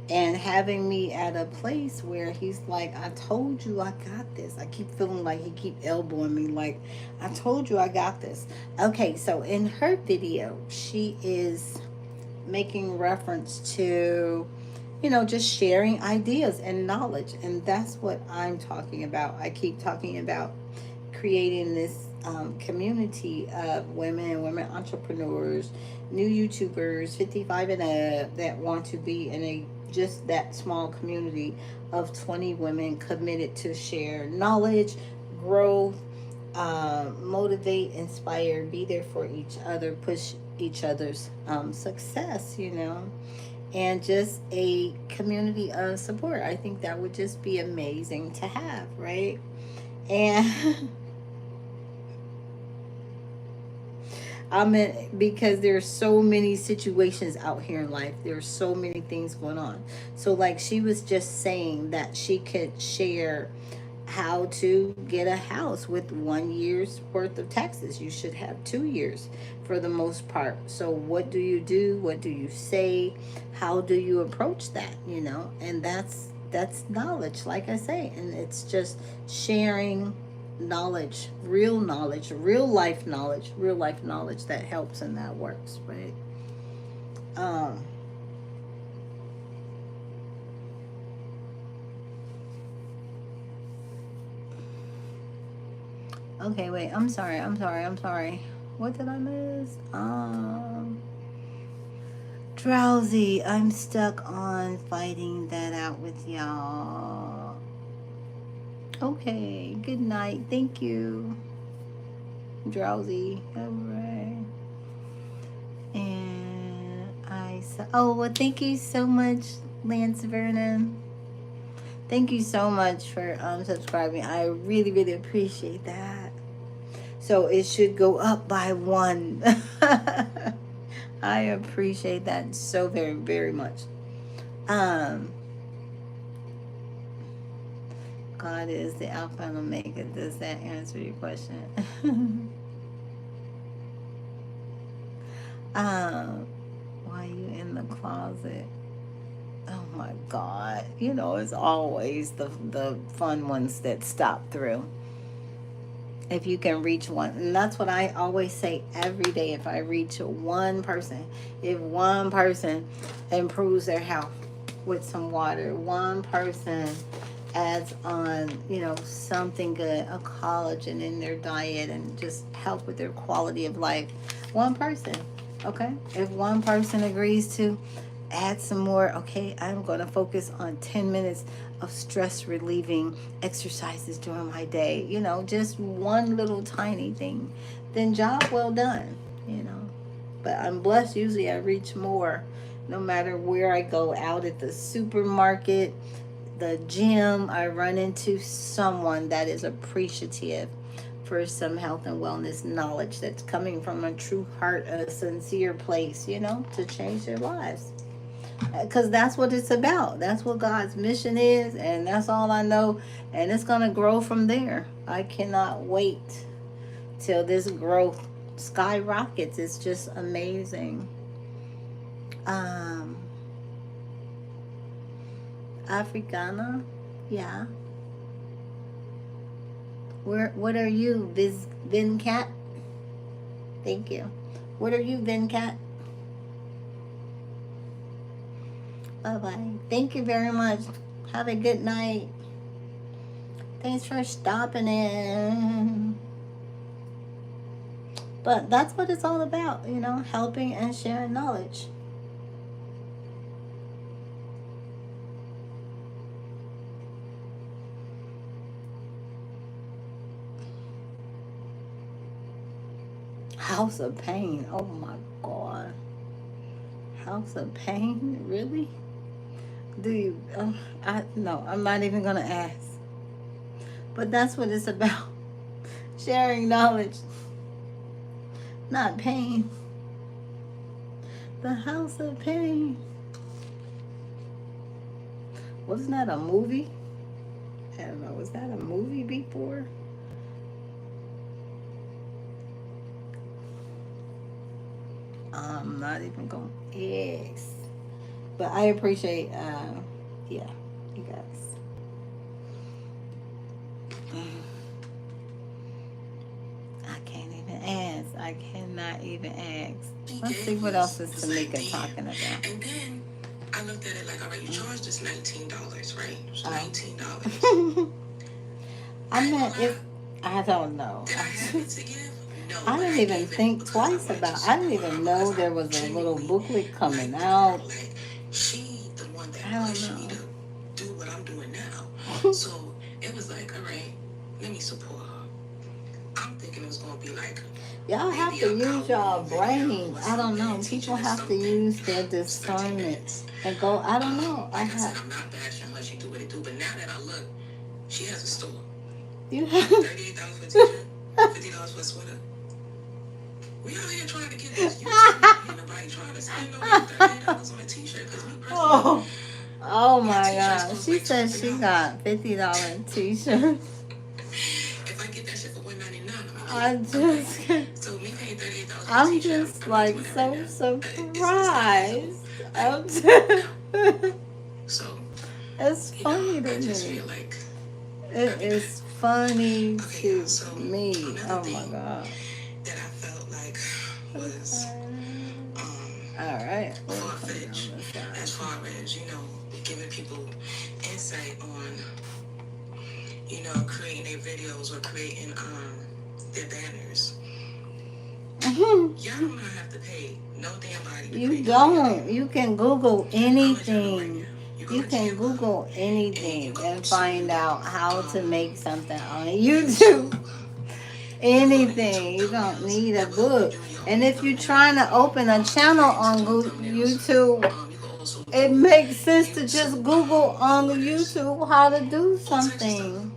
and having me at a place where he's like, I told you I got this. I keep feeling like he keep elbowing me like, I told you I got this. Okay, so in her video, she is making reference to, just sharing ideas and knowledge. And that's what I'm talking about. I keep talking about creating this community of women entrepreneurs, new YouTubers, 55 and up, that want to be in a just that small community of 20 women committed to share knowledge, growth, motivate, inspire, be there for each other, push each other's success, and just a community of support. I think that would just be amazing to have, right? And I mean, because there's so many situations out here in life. There's so many things going on. So, like she was just saying that she could share how to get a house with 1 year's worth of taxes. You should have 2 years for the most part. So, what do you do? What do you say? How do you approach that? And that's knowledge, like I say, and it's just sharing knowledge, real life knowledge that helps and that works, right? Um, okay, wait, I'm sorry. What did I miss? Drowsy. I'm stuck on fighting that out with y'all. Okay, good night. Thank you. Drowsy. All right. And I saw, oh, well, thank you so much, Lance Vernon. Thank you so much for subscribing. I really, really appreciate that. So it should go up by one. I appreciate that so very, very much. Um, God is the Alpha and Omega. Does that answer your question? um, why are you in the closet? Oh my God. It's always the fun ones that stop through. If you can reach one. And that's what I always say every day. If I reach one person, if one person improves their health with some water, one person adds on, something good, a collagen in their diet and just help with their quality of life. One person, okay? If one person agrees to add some more, okay, I'm going to focus on 10 minutes of stress relieving exercises during my day, just one little tiny thing, then job well done, you know. But I'm blessed. Usually I reach more no matter where I go, out at the supermarket, the gym. I run into someone that is appreciative for some health and wellness knowledge that's coming from a true heart, a sincere place, to change their lives. Because that's what it's about. That's what God's mission is, and that's all I know. And it's going to grow from there. I cannot wait till this growth skyrockets. It's just amazing. Um, Africana, yeah. What are you, Vincat? Thank you. What are you, Vincat? Bye bye. Thank you very much. Have a good night. Thanks for stopping in. But that's what it's all about, helping and sharing knowledge. House of Pain. Oh my God. House of Pain? Really? Do you? No, I'm not even going to ask. But that's what it's about. Sharing knowledge, not pain. The House of Pain. Wasn't that a movie? I don't know. Was that a movie before? I'm not even going to ask. But I appreciate, yeah, you guys. I can't even ask. I cannot even ask. Let's see what else is Tamika talking about. And then I looked at it like, all right, you charged us $19, right? It was $19. I meant if I don't know. Did I have it to give? No. I didn't even think twice about. I didn't even know there was a little booklet coming out. Like she, the one that I don't pushed me know. to do what I'm doing now. So it was like, all right, let me support her. I'm thinking it was gonna be like. Y'all have to use y'all brain. I don't know. People have to use their discernment and go. I don't know. Like I said, I'm not bashing her. She do what it do. But now that I look, she has a store. You have $38 for a t-shirt, $50 for a sweater. We out here trying to get this YouTube. Ain't nobody trying to spend no $38 on a t-shirt. Because me personally, oh my God. She said she got $50 t-shirts. If I get that shit for $199, I'm just, so me paying $38 for a I'm t-shirt, just I'm like doing that so right now. surprised. I'm just, so it's funny to I just me. feel like It is funny to so me. Oh my God. that I felt like was All right. far-fetched as far as, giving people insight on, creating their videos or creating their banners. Y'all do not have to pay no damn body. You don't. You can Google anything. You can Google anything and find out how to make something on YouTube. Anything. You don't need a book. And if you're trying to open a channel on YouTube, it makes sense to just Google on YouTube how to do something.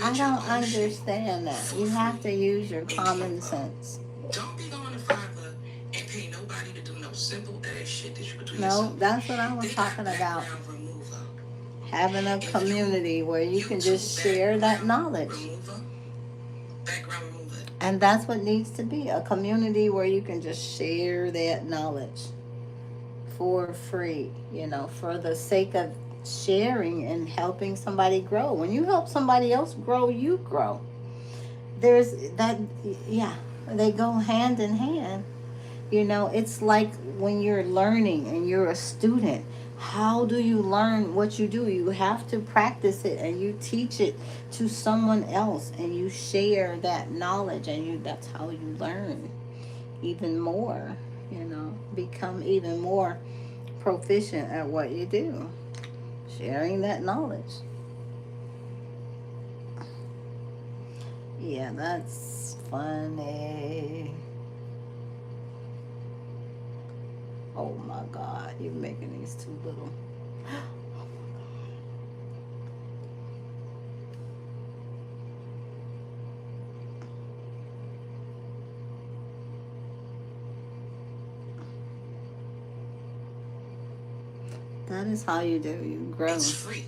I don't understand that. You have to use your common sense. Don't be going to Fiverr and pay nobody to do no simple ass shit that you could do yourself. No, that's what I was talking about. Having a community where you can just share that knowledge. And that's what needs to be, a community where you can just share that knowledge for free, for the sake of sharing and helping somebody grow. When you help somebody else grow, you grow. There's that, yeah, they go hand in hand. It's like when you're learning and you're a student. How do you learn what you do? You have to practice it and you teach it to someone else and you share that knowledge and that's how you learn even more, become even more proficient at what you do. Sharing that knowledge. Yeah, that's funny. Oh my God, you're making these too little. That is how you do. You grow. It's free.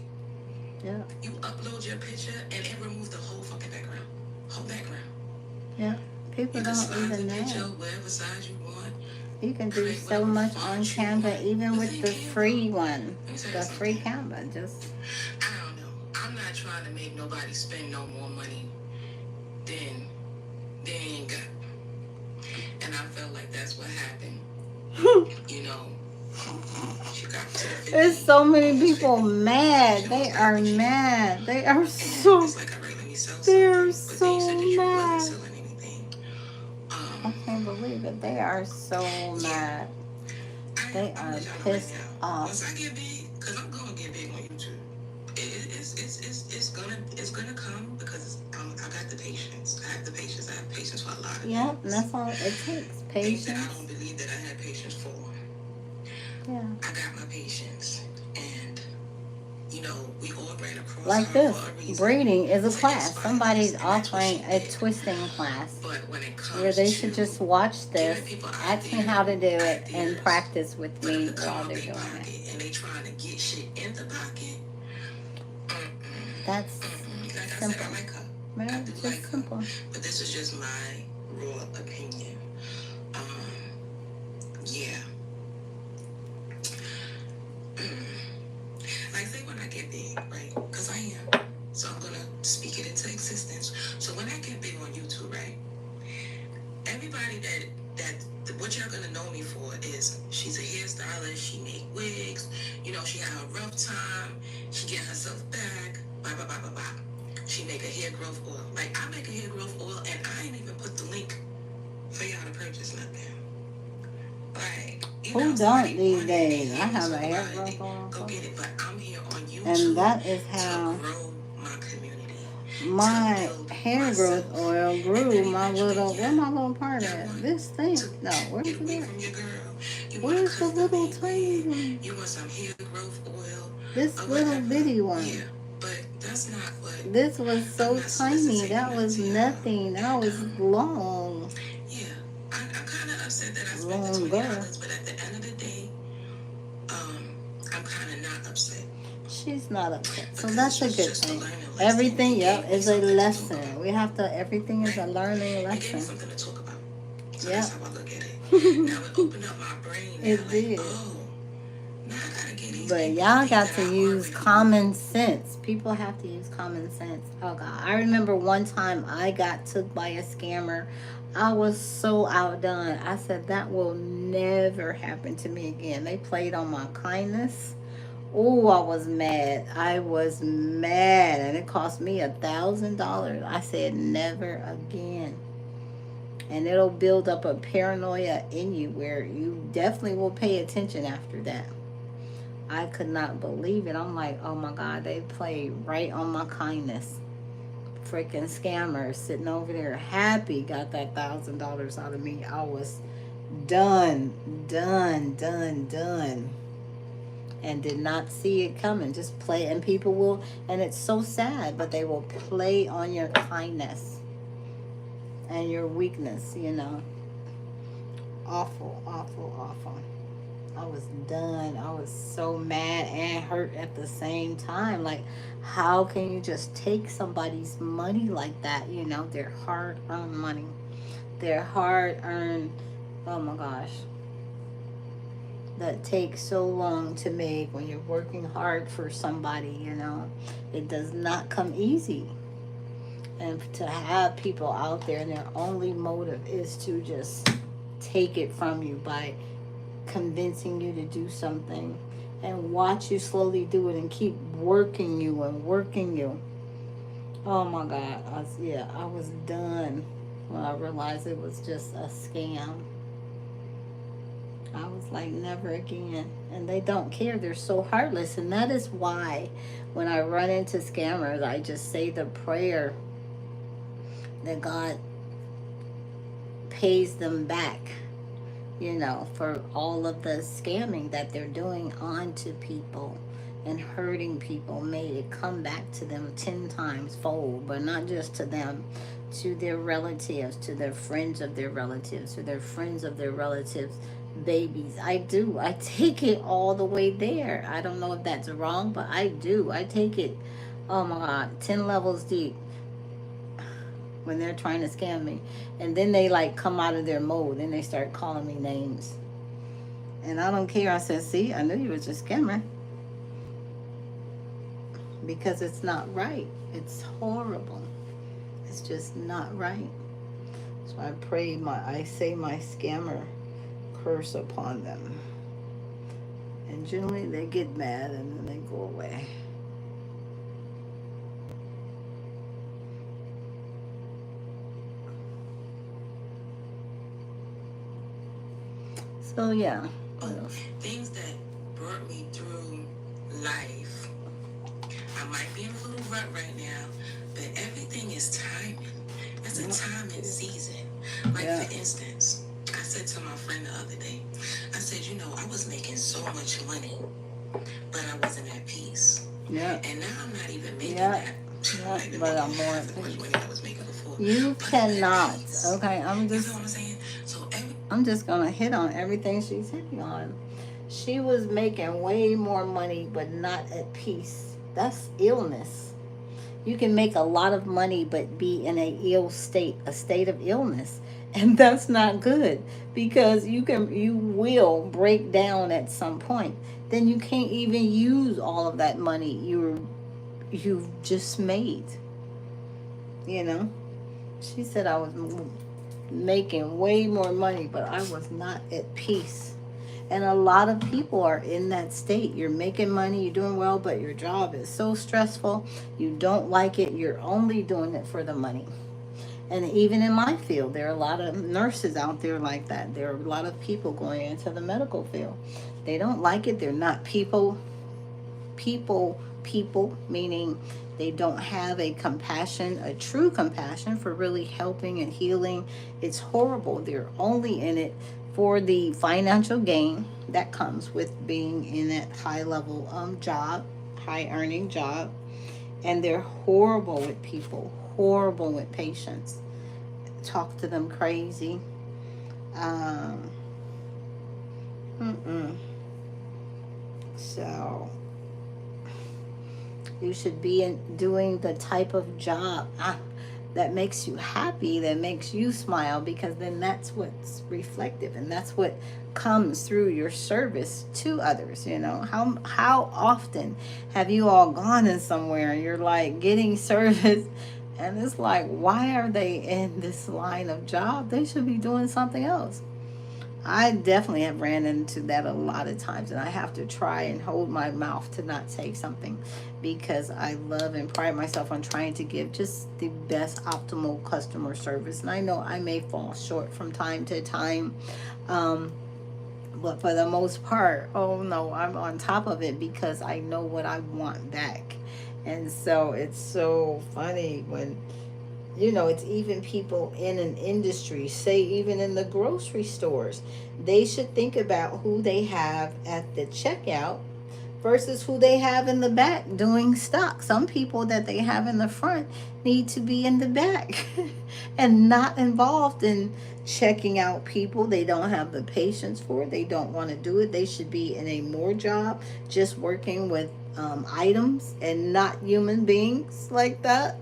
Yeah. You upload your picture and it removes the whole fucking background. Whole background. Yeah. People don't even know. Whatever size you want. You can do so much on Canva, even with the free one. The free Canva. Just. I don't know. I'm not trying to make nobody spend no more money than they ain't got. And I felt like that's what happened. There's so many people mad. They are mad. They are so. They're so mad. I can't believe it. They are so mad. They are pissed off. Once I get big, because I'm gonna get big on YouTube. It's gonna come because I got the patience. I have the patience. I have patience for a lot of Yep, and that's all it takes. Patience. Things that I don't believe that I had patience for. Yeah. I got my patience, and we all ran across like this. Breeding is a class. Somebody's offering a twisting class where they should just watch this, ask me how to do it, and practice with me while they're doing it. And they trying to get shit in the pocket. That's simple. I like her. Man, it's just simple. But this is just my raw opinion. Yeah. Like, say when I get big, right? Because I am. So I'm going to speak it into existence. So when I get big on YouTube, right? Everybody that what y'all going to know me for is she's a hairstylist. She make wigs. She had a rough time. She get herself back. Blah, blah, blah, blah, blah. She make a hair growth oil. Like, I make a hair growth oil, and I ain't even put the link for y'all to purchase nothing. Like, who don't these days? I have a hair growth oil. Go get it, but I'm here on YouTube. And that is how to grow my community. My hair growth oil grew my little part of it. This thing. No, where's it at? Where's the little tiny one? You want some hair growth oil? This little bitty one. Yeah, but that's not what. This was so tiny. That was nothing. That was long. Yeah, I spent the $20, but at the end of the day, I'm kind of not upset. She's not upset. So that's a good thing. Everything, yep, is a lesson. We have to, everything is a learning lesson. It gave me something to talk about. So that's how I look at it. Now it opened up my brain. It did. Oh, now I gotta get these but y'all got to use common sense. People have to use common sense. Oh God, I remember one time I got took by a scammer. I was so outdone. I said that will never happen to me again. They played on my kindness. Oh, I was mad. I was mad, and it cost me $1,000. I said never again. And it'll build up a paranoia in you where you definitely will pay attention after that. I could not believe it. I'm like, oh my God, they played right on my kindness. Freaking scammers sitting over there happy got that $1,000 out of me. I was done. And did not see it coming. Just play, and people will, and it's so sad, but they will play on your kindness and your weakness, Awful. I was done. I was so mad and hurt at the same time. Like, how can you just take somebody's money like that? Their hard-earned money. Their hard-earned, oh my gosh. That takes so long to make when you're working hard for somebody, It does not come easy. And to have people out there and their only motive is to just take it from you by convincing you to do something and watch you slowly do it and keep working you. Oh my God. I was done when I realized it was just a scam. I was like, never again. And they don't care. They're so heartless. And that is why when I run into scammers, I just say the prayer that God pays them back, for all of the scamming that they're doing onto people and hurting people. May it come back to them 10 times fold, but not just to them, to their relatives, to their friends of their relatives, to their friends of their relatives' babies. I do. I take it all the way there. I don't know if that's wrong, but I do. I take it, oh my God, 10 levels deep when they're trying to scam me. And then they come out of their mode and they start calling me names. And I don't care. I said, see, I knew you was a scammer. Because it's not right. It's horrible. It's just not right. So I say my scammer curse upon them. And generally they get mad and then they go away. So yeah. Things that brought me through life. I might be in a little rut right now, but everything is timing. It's a time and season. For instance, I said to my friend the other day, I said, I was making so much money, but I wasn't at peace. Yeah. And now I'm not even making that. But I'm more at peace. Money I was making before. You cannot. Okay, I'm just. You know what I'm saying? I'm just gonna hit on everything she's hitting on. She was making way more money, but not at peace. That's illness. You can make a lot of money, but be in a state of illness, and that's not good because you will break down at some point. Then you can't even use all of that money you've just made. She said I was making way more money, but I was not at peace. And a lot of people are in that state. You're making money, you're doing well, but your job is so stressful. You don't like it. You're only doing it for the money. And even in my field, there are a lot of nurses out there like that. There are a lot of people going into the medical field. They don't like it. They're not people, meaning they don't have a true compassion for really helping and healing. It's horrible. They're only in it for the financial gain that comes with being in that high level job, high earning job. And they're horrible with people, horrible with patients. Talk to them crazy. Mm-mm. So you should be doing the type of job that makes you happy, that makes you smile, because then that's what's reflective, and that's what comes through your service to others. How often have you all gone in somewhere and you're like getting service, and it's like, why are they in this line of job? They should be doing something else. I definitely have ran into that a lot of times, and I have to try and hold my mouth to not say something, because I love and pride myself on trying to give just the best optimal customer service. And I know I may fall short from time to time, um, but for the most part, oh no, I'm on top of it because I know what I want back. And so it's so funny when it's even people in an industry, say even in the grocery stores, they should think about who they have at the checkout versus who they have in the back doing stock. Some people that they have in the front need to be in the back and not involved in checking out people. They don't have the patience for it. They don't want to do it. They should be in a more job, just working with items and not human beings like that.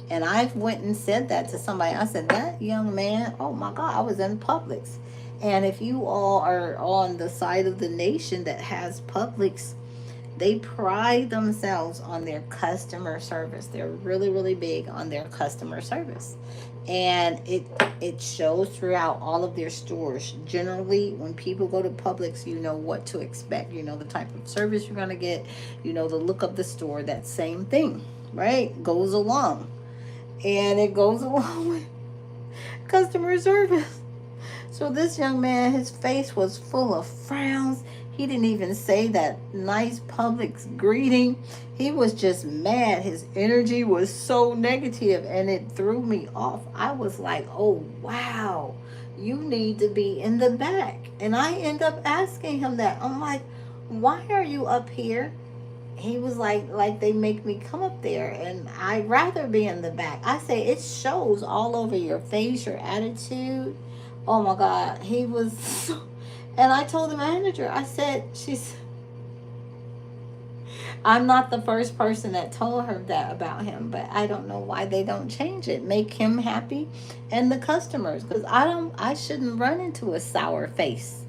And I went and said that to somebody. I said, that young man, oh my God, I was in Publix. And if you all are on the side of the nation that has Publix, they pride themselves on their customer service. They're really, really big on their customer service. And it shows throughout all of their stores. Generally, when people go to Publix, you know what to expect. You know the type of service you're going to get. You know the look of the store. That same thing, right? Goes along. And it goes along with customer service. So this young man, his face was full of frowns. He didn't even say that nice public greeting. He was just mad. His energy was so negative, and it threw me off. I was like, oh, wow, you need to be in the back. And I end up asking him that. I'm like, why are you up here? He was like they make me come up there, and I'd rather be in the back. I say, it shows all over your face, your attitude. Oh my God, he was so, and I told the manager, I said, I'm not the first person that told her that about him, but I don't know why they don't change it. Make him happy and the customers, because I shouldn't run into a sour face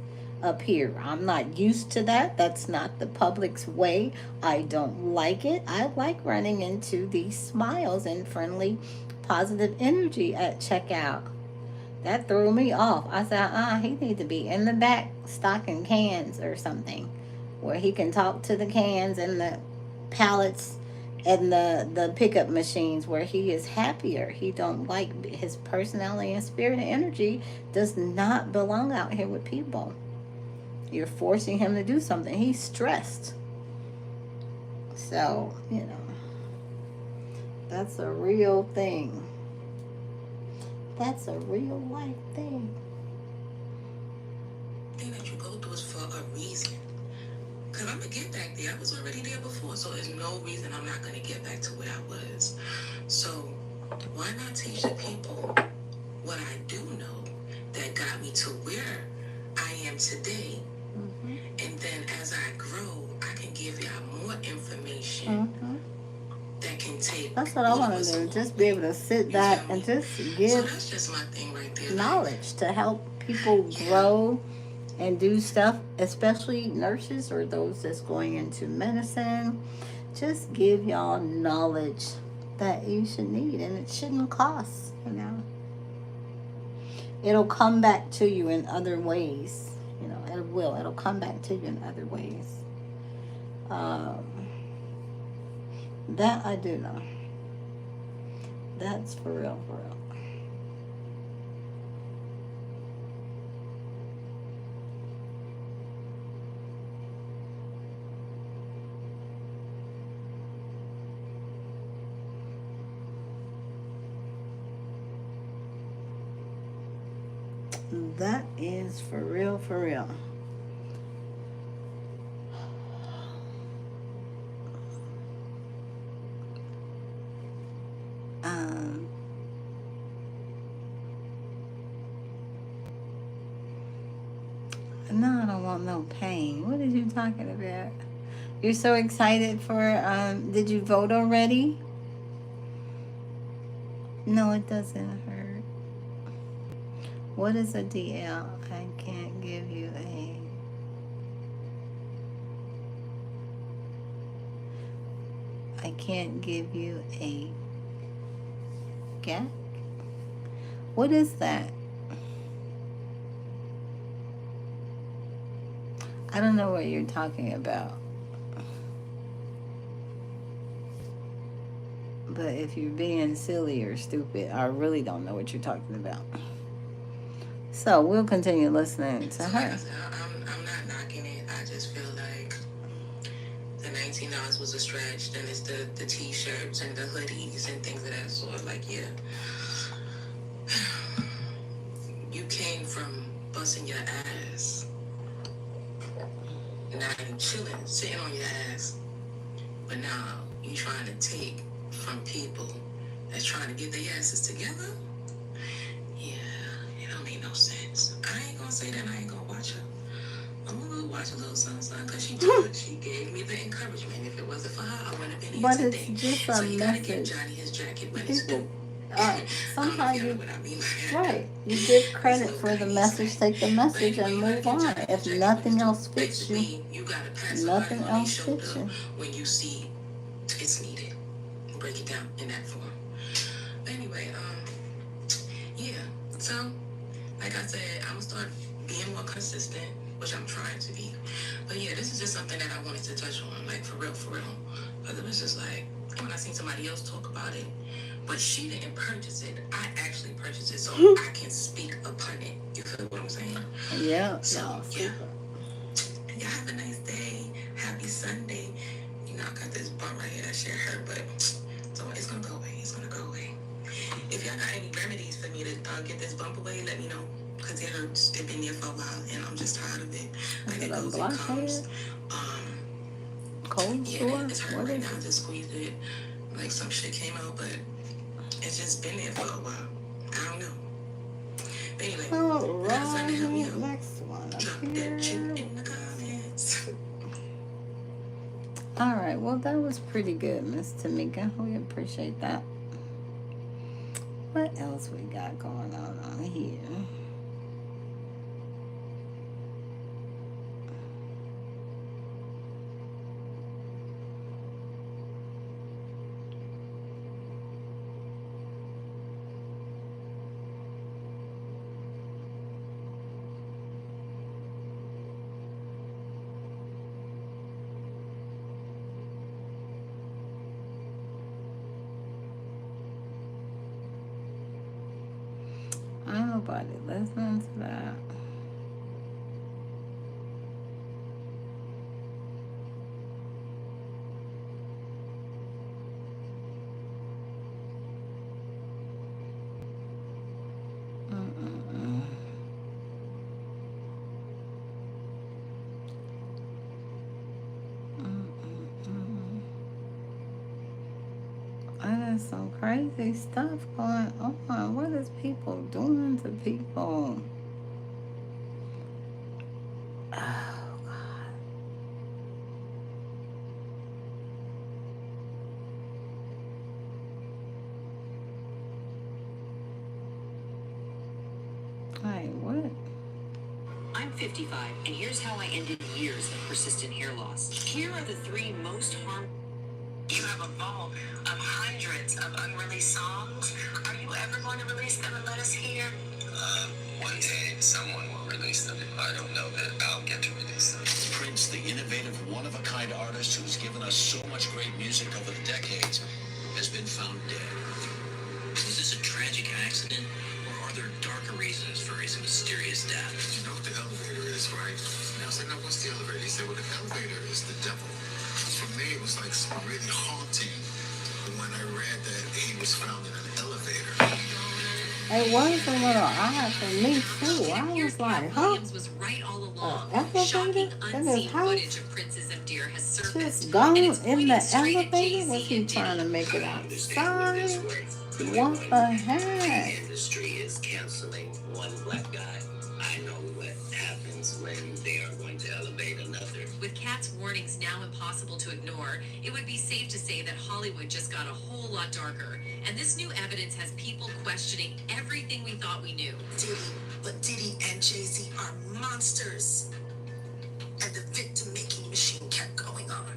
up here. I'm not used to that. That's not the public's way. I don't like it. I like running into these smiles and friendly, positive energy at checkout. That threw me off. I said, he need to be in the back stocking cans or something, where he can talk to the cans and the pallets and the pickup machines, where he is happier. He don't like his personality and spirit and energy does not belong out here with people. You're forcing him to do something. He's stressed. So, that's a real thing. That's a real life thing. Thing that you go through is for a reason. Because I'm going to get back there. I was already there before, so there's no reason I'm not going to get back to where I was. So why not teach the people what I do know that got me to where I am today? Mm-hmm. And then as I grow, I can give y'all more information. Mm-hmm. That can take. That's what I want to do. Just be able to sit back and just give. So that's just my thing right there. Knowledge to help people grow and do stuff, especially nurses or those that's going into medicine. Just give y'all knowledge that you should need, and it shouldn't cost. It'll come back to you in other ways. It will. It'll come back to you in other ways. That I do know. That's for real, for real. That is for real, for real. No, I don't you talking about? You're so excited for, did you vote already? No, it doesn't hurt. What is a DL? I can't give you a... I can't give you a gap. What is that? I don't know what you're talking about. But if you're being silly or stupid, I really don't know what you're talking about. So we'll continue listening to her. I'm not knocking it. I just feel like the $19 was a stretch. Then it's the t-shirts and the hoodies and things of that sort. Like, yeah. You came from busting your ass. Now you chilling, sitting on your ass. But now you trying to take from people that's trying to get their asses together? Yeah, it don't make no sense. I ain't gonna say that I ain't gonna watch her. I'm gonna go watch a little something because she gave me the encouragement. If it wasn't for her, I wouldn't have been here but today. It's just a so you message. gotta give Johnny his jacket when it's due. Sometimes you, right, you give credit for the message, take the message and move on. If nothing else fits you, nothing else fits you. When you see it's needed, break it down in that form. Anyway, yeah, so, like I said, I'm gonna start being more consistent, which I'm trying to be. But yeah, this is just something that I wanted to touch on, like for real. Because it was just like, when I seen somebody else talk about it, but she didn't purchase it. I actually purchased it so I can speak upon it. You feel what I'm saying? Yeah. So, yeah. Y'all have a nice day. Happy Sunday. You know, I got this bump right here that shit hurt, but so it's going to go away. It's going to go away. If y'all got any remedies for me to get this bump away, let me know. Because it hurts. It's been there for a while, and I'm just tired of it. Like, it goes and comes. Cold yeah, sore? it's hurt right now. I just squeezed it. Like, some shit came out, but it's just been there for a while. I don't know. But anyway, alright, next one up drop here. that chip in the comments. Alright, well that was pretty good, Miss Tamika. We appreciate that. What else we got going on here? Ain't nobody listening to that. There's some crazy stuff going on. What is people doing to people? Oh, God. Hey, what? I'm 55, and here's how I ended years of persistent hair loss. Here are the 3 most harmful. You have a vault of hundreds of unreleased songs. Are you ever going to release them and let us hear? One day, someone will release them. I don't know that I'll get to release them. Prince, the innovative, one-of-a-kind artist who's given us so much great music over the decades, has been found dead. Was this a tragic accident, or are there darker reasons for his mysterious death? You know what the elevator is, right? And I was like, no, what's the elevator? He said, well, the elevator is the devil. For me, it was like really haunting when I read that he was found in an elevator. It was a little odd for me too. I was like, huh? Williams was right all along. Elevator? Shocking In his unseen house? footage of Prince's of Deer has surfaced. Just gone and it's in pointing the straight at elevator? Jay-Z Was he and trying to Diddy. make it I understand outside? it this way. What the The heck? industry is canceling one black guy. I know what happens when they are going to elevate another. With Kat's warnings now impossible to ignore, it would be safe to say that Hollywood just got a whole lot darker. And this new evidence has people questioning everything we thought we knew. Diddy and Jay-Z are monsters. And the victim-making machine kept going on.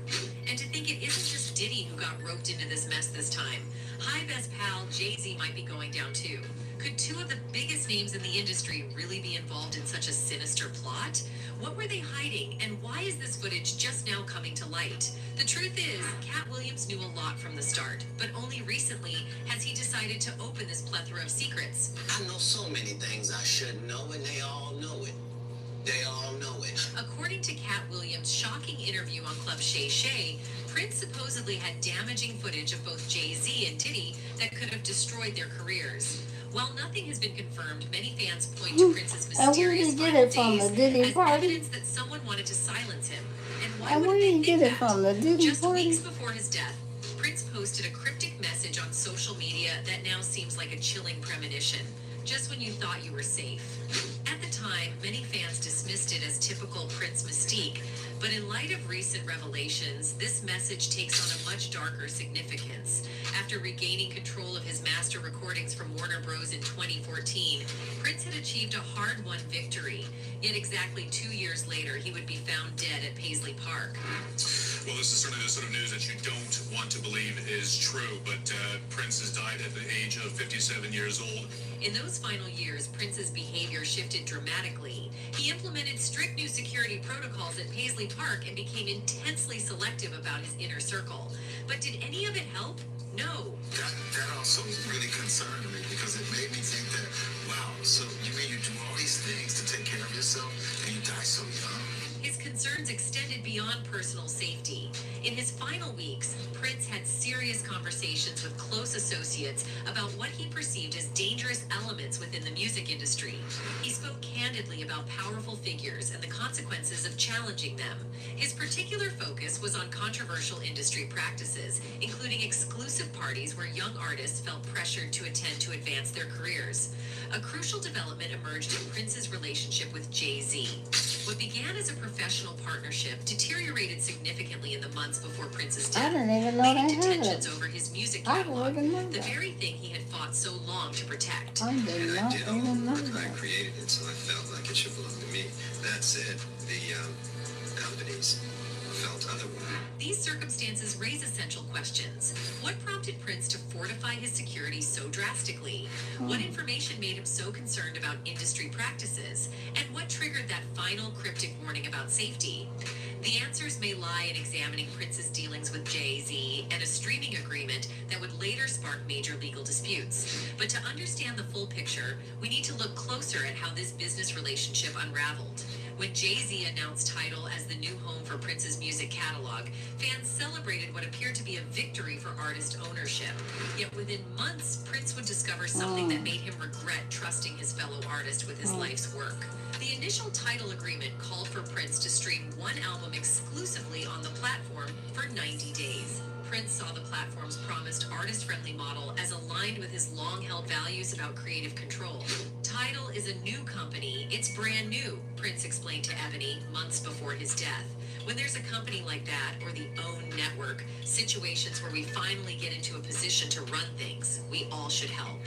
And to think it isn't just Diddy who got roped into this mess this time. High best pal Jay-Z might be going down too. Could two of the biggest names in the industry really be involved in such a sinister plot? What were they hiding, and why is this footage just now coming to light? The truth is, Cat Williams knew a lot from the start, but only recently has he decided to open this plethora of secrets. I know so many things I shouldn't know, and they all know it. They all know it. According to Cat Williams' shocking interview on Club Shay Shay, Prince supposedly had damaging footage of both Jay-Z and Diddy that could have destroyed their careers. While nothing has been confirmed, many fans point to Prince's mysterious final days as evidence that someone wanted to silence him. And why would they think that? Just weeks before his death, Prince posted a cryptic message on social media that now seems like a chilling premonition. Just when you thought you were safe. At the time, many fans dismissed it as typical Prince mystique, but in light of recent revelations, this message takes on a much darker significance. After regaining control of his master recordings from Warner Bros. In 2014, Prince had achieved a hard-won victory. Yet exactly 2 years later, he would be found dead at Paisley Park. Well, this is certainly the sort of news that you don't want to believe is true, but Prince has died at the age of 57 years old. In those final years, Prince's behavior shifted dramatically. He implemented strict new security protocols at Paisley Park and became intensely selective about his inner circle. But did any of it help? No. That also really concerned me because it made me think that, wow, so you mean you do all these things to take care of yourself and you die so young? His concerns extended beyond personal safety. In his final weeks, Prince had serious conversations with close associates about what he perceived as dangerous elements within the music industry. He spoke candidly about powerful figures and the consequences of challenging them. His particular focus was on controversial industry practices, including exclusive parties where young artists felt pressured to attend to advance their careers. A crucial development emerged in Prince's relationship with Jay-Z. What began as a professional partnership deteriorated significantly in the months before Prince's death, leading to tensions over his music catalog, the very thing he had fought so long to protect. And I did all the work. I created it, so I felt like it should belong to me. That said, the companies felt otherwise. These circumstances raise essential questions. What prompted Prince to fortify his security so drastically? What information made him so concerned about industry practices? And what triggered that final cryptic warning about safety? The answers may lie in examining Prince's dealings with Jay-Z and a streaming agreement that would later spark major legal disputes. But to understand the full picture, we need to look closer at how this business relationship unraveled. When Jay-Z announced Tidal as the new home for Prince's music catalog, fans celebrated what appeared to be a victory for artist ownership. Yet within months, Prince would discover something that made him regret trusting his fellow artist with his life's work. The initial Tidal agreement called for Prince to stream one album exclusively on the platform for 90 days. Prince saw the platform's promised artist-friendly model as aligned with his long-held values about creative control. Tidal is a new company. It's brand new, Prince explained to Ebony months before his death. When there's a company like that, or the OWN network, situations where we finally get into a position to run things, we all should help.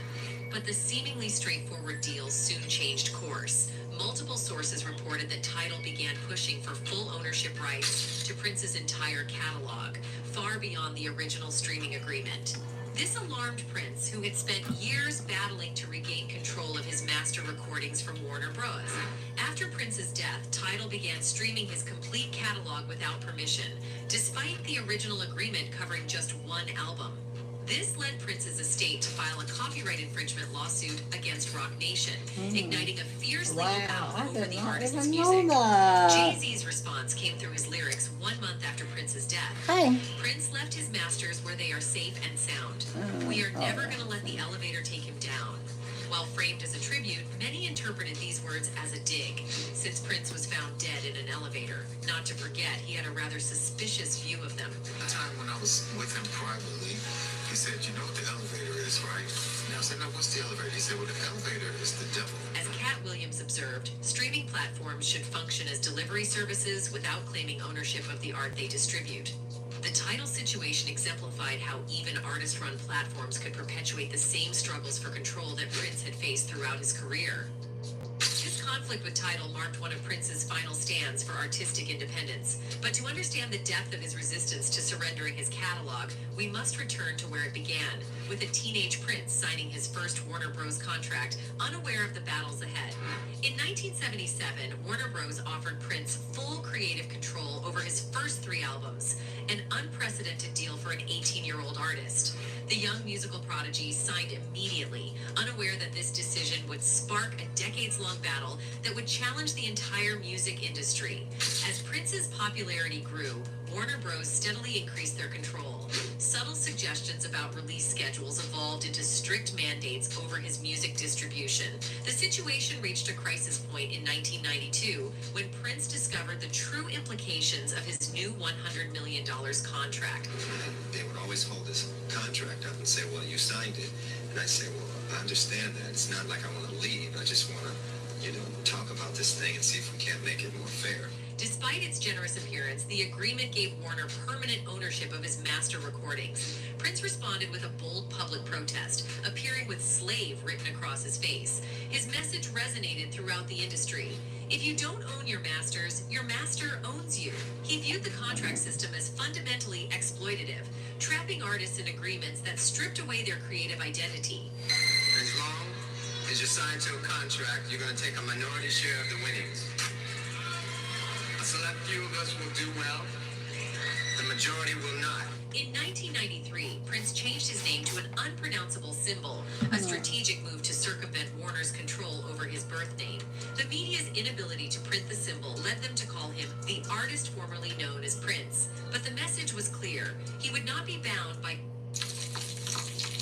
But the seemingly straightforward deal soon changed course. Multiple sources reported that Tidal began pushing for full ownership rights to Prince's entire catalog, far beyond the original streaming agreement. This alarmed Prince, who had spent years battling to regain control of his master recordings from Warner Bros. After Prince's death, Tidal began streaming his complete catalog without permission, despite the original agreement covering just one album. This led Prince's estate to file a copyright infringement lawsuit against Rock Nation, igniting a fierce legal battle over the artist's music. Jay-Z's response came through his lyrics 1 month after Prince's death. Prince left his masters where they are safe and sound. We are never going to let the elevator take him down. While framed as a tribute, many interpreted these words as a dig, since Prince was found dead in an elevator. Not to forget, he had a rather suspicious view of them. The time when I was with him privately, he said, you know what the elevator is, right? And I said, no, what's the elevator? He said, well, the elevator is the devil. As Cat Williams observed, streaming platforms should function as delivery services without claiming ownership of the art they distribute. The title situation exemplified how even artist-run platforms could perpetuate the same struggles for control that Prince had faced throughout his career. This conflict with Tidal marked one of Prince's final stands for artistic independence. But to understand the depth of his resistance to surrendering his catalog, we must return to where it began, with a teenage Prince signing his first Warner Bros. Contract, unaware of the battles ahead. In 1977, Warner Bros. Offered Prince full creative control over his first 3 albums, an unprecedented deal for an 18-year-old artist. The young musical prodigy signed immediately, unaware that this decision would spark a decades-long battle that would challenge the entire music industry. As Prince's popularity grew, Warner Bros. Steadily increased their control. Subtle suggestions about release schedules evolved into strict mandates over his music distribution. The situation reached a crisis point in 1992 when Prince discovered the true implications of his new $100 million contract. They would always hold this contract up and say, well, you signed it. And I say, well, I understand that. It's not like I want to leave. I just want to, talk about this thing and see if we can't make it more fair. Despite its generous appearance, the agreement gave Warner permanent ownership of his master recordings. Prince responded with a bold public protest, appearing with "slave" written across his face. His message resonated throughout the industry. If you don't own your masters, your master owns you. He viewed the contract system as fundamentally exploitative, trapping artists in agreements that stripped away their creative identity. As long as you're signed to a contract, you're going to take a minority share of the winnings. A select few of us will do well. The majority will not. In 1993, Prince changed his name to an unpronounceable symbol, a strategic move to circumvent Warner's control over his birth name. The media's inability to print the symbol led them to call him the artist formerly known as Prince. But the message was clear. He would not be bound by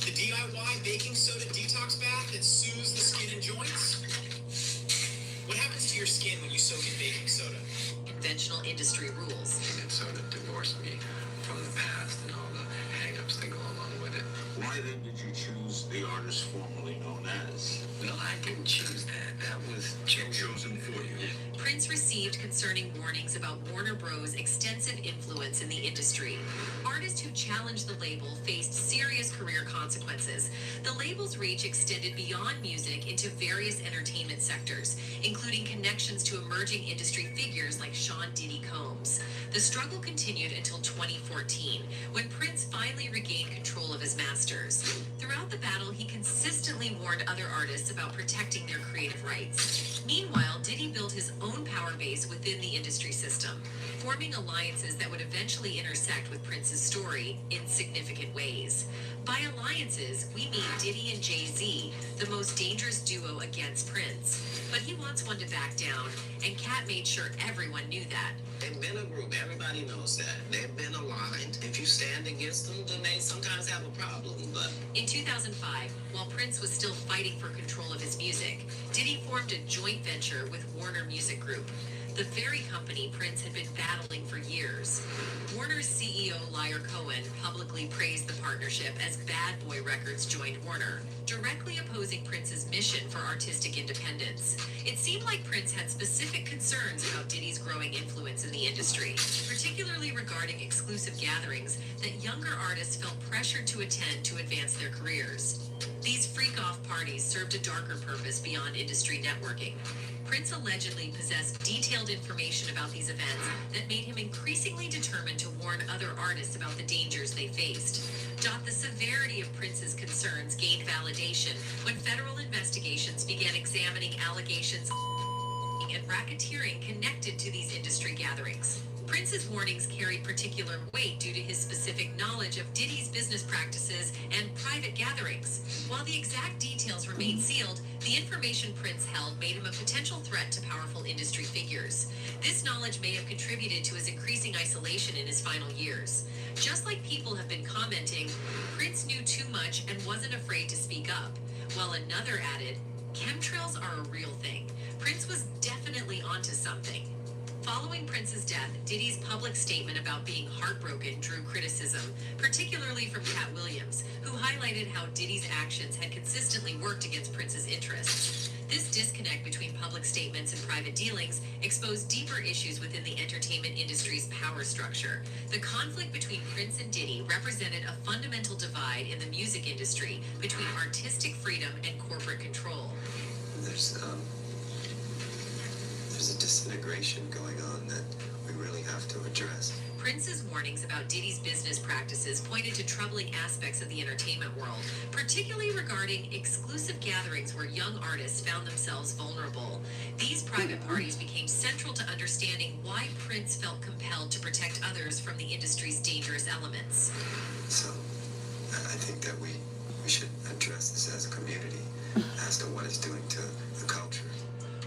the DIY baking soda detox bath that soothes the skin and joints? What happens to your skin when you soak in baking soda? conventional industry rules. It sort of divorced me from the past and all the hang-ups that go along with it. Why then did you choose the artist formerly known as? No, I didn't choose that. That was Chosen for you. Prince received concerning warnings about Warner Bros.' extensive influence in the industry. Artists who challenged the label faced serious career consequences. The label's reach extended beyond music into various entertainment sectors, including connections to emerging industry figures like Sean Diddy Combs. The struggle continued until 2014, when Prince finally regained control of his masters. Throughout the battle, he consistently warned other artists about protecting their creative rights. Meanwhile, Diddy built his own power base within the industry system, forming alliances that would eventually intersect with Prince's story in significant ways. By alliances, we mean Diddy and Jay-Z, the most dangerous duo against Prince. But he wants one to back down, and Cat made sure everyone knew that. They've been a group. Everybody knows that. They've been aligned. If you stand against them, then they sometimes have a problem. But in 2005, while Prince was still fighting for control of his music, Diddy formed a joint venture with Warner Music Group, the very company Prince had been battling for years. Warner's CEO Lyer Cohen publicly praised the partnership as Bad Boy Records joined Warner, directly opposing Prince's mission for artistic independence. It seemed like Prince had specific concerns about Diddy's growing influence in the industry, particularly regarding exclusive gatherings that younger artists felt pressured to attend to advance their careers. These freak-off parties served a darker purpose beyond industry networking. Prince allegedly possessed detailed information about these events that made him increasingly determined to warn other artists about the dangers they faced. The severity of Prince's concerns gained validation when federal investigations began examining allegations and racketeering connected to these industry gatherings. Prince's warnings carried particular weight due to his specific knowledge of Diddy's business practices and private gatherings. While the exact details remained sealed, the information Prince held made him a potential threat to powerful industry figures. This knowledge may have contributed to his increasing isolation in his final years. Just like people have been commenting, Prince knew too much and wasn't afraid to speak up, while another added, chemtrails are a real thing. Prince was definitely onto something. Following Prince's death, Diddy's public statement about being heartbroken drew criticism, particularly from Cat Williams, who highlighted how Diddy's actions had consistently worked against Prince's interests. This disconnect between public statements and private dealings exposed deeper issues within the entertainment industry's power structure. The conflict between Prince and Diddy represented a fundamental divide in the music industry between artistic freedom and corporate control. There's a disintegration going on that we really have to address. Prince's warnings about Diddy's business practices pointed to troubling aspects of the entertainment world, particularly regarding exclusive gatherings where young artists found themselves vulnerable. These private parties became central to understanding why Prince felt compelled to protect others from the industry's dangerous elements. So I think that we should address this as a community as to what it's doing to the culture.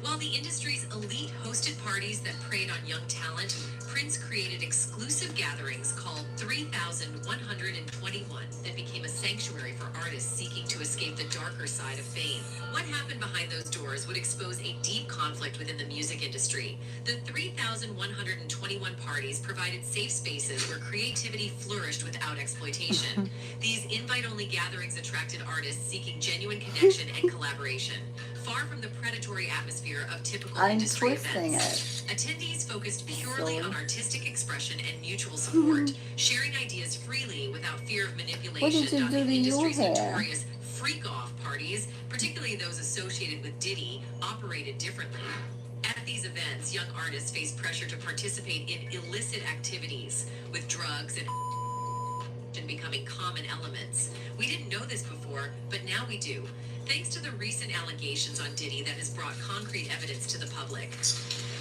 While the industry's elite hosted parties that preyed on young talent, Prince created exclusive gatherings called 3,121 that became a sanctuary for artists seeking to escape the darker side of fame. What happened behind those doors would expose a deep conflict within the music industry. The 3,121 parties provided safe spaces where creativity flourished without exploitation. These invite-only gatherings attracted artists seeking genuine connection and collaboration, far from the predatory atmosphere of typical industry events. Attendees focused purely on artistic expression and mutual support, sharing ideas freely without fear of manipulation. What did you do to your hair? Notorious freak-off parties, particularly those associated with Diddy, operated differently. At these events, young artists faced pressure to participate in illicit activities, with drugs and becoming common elements. We didn't know this before, but now we do, thanks to the recent allegations on Diddy that has brought concrete evidence to the public.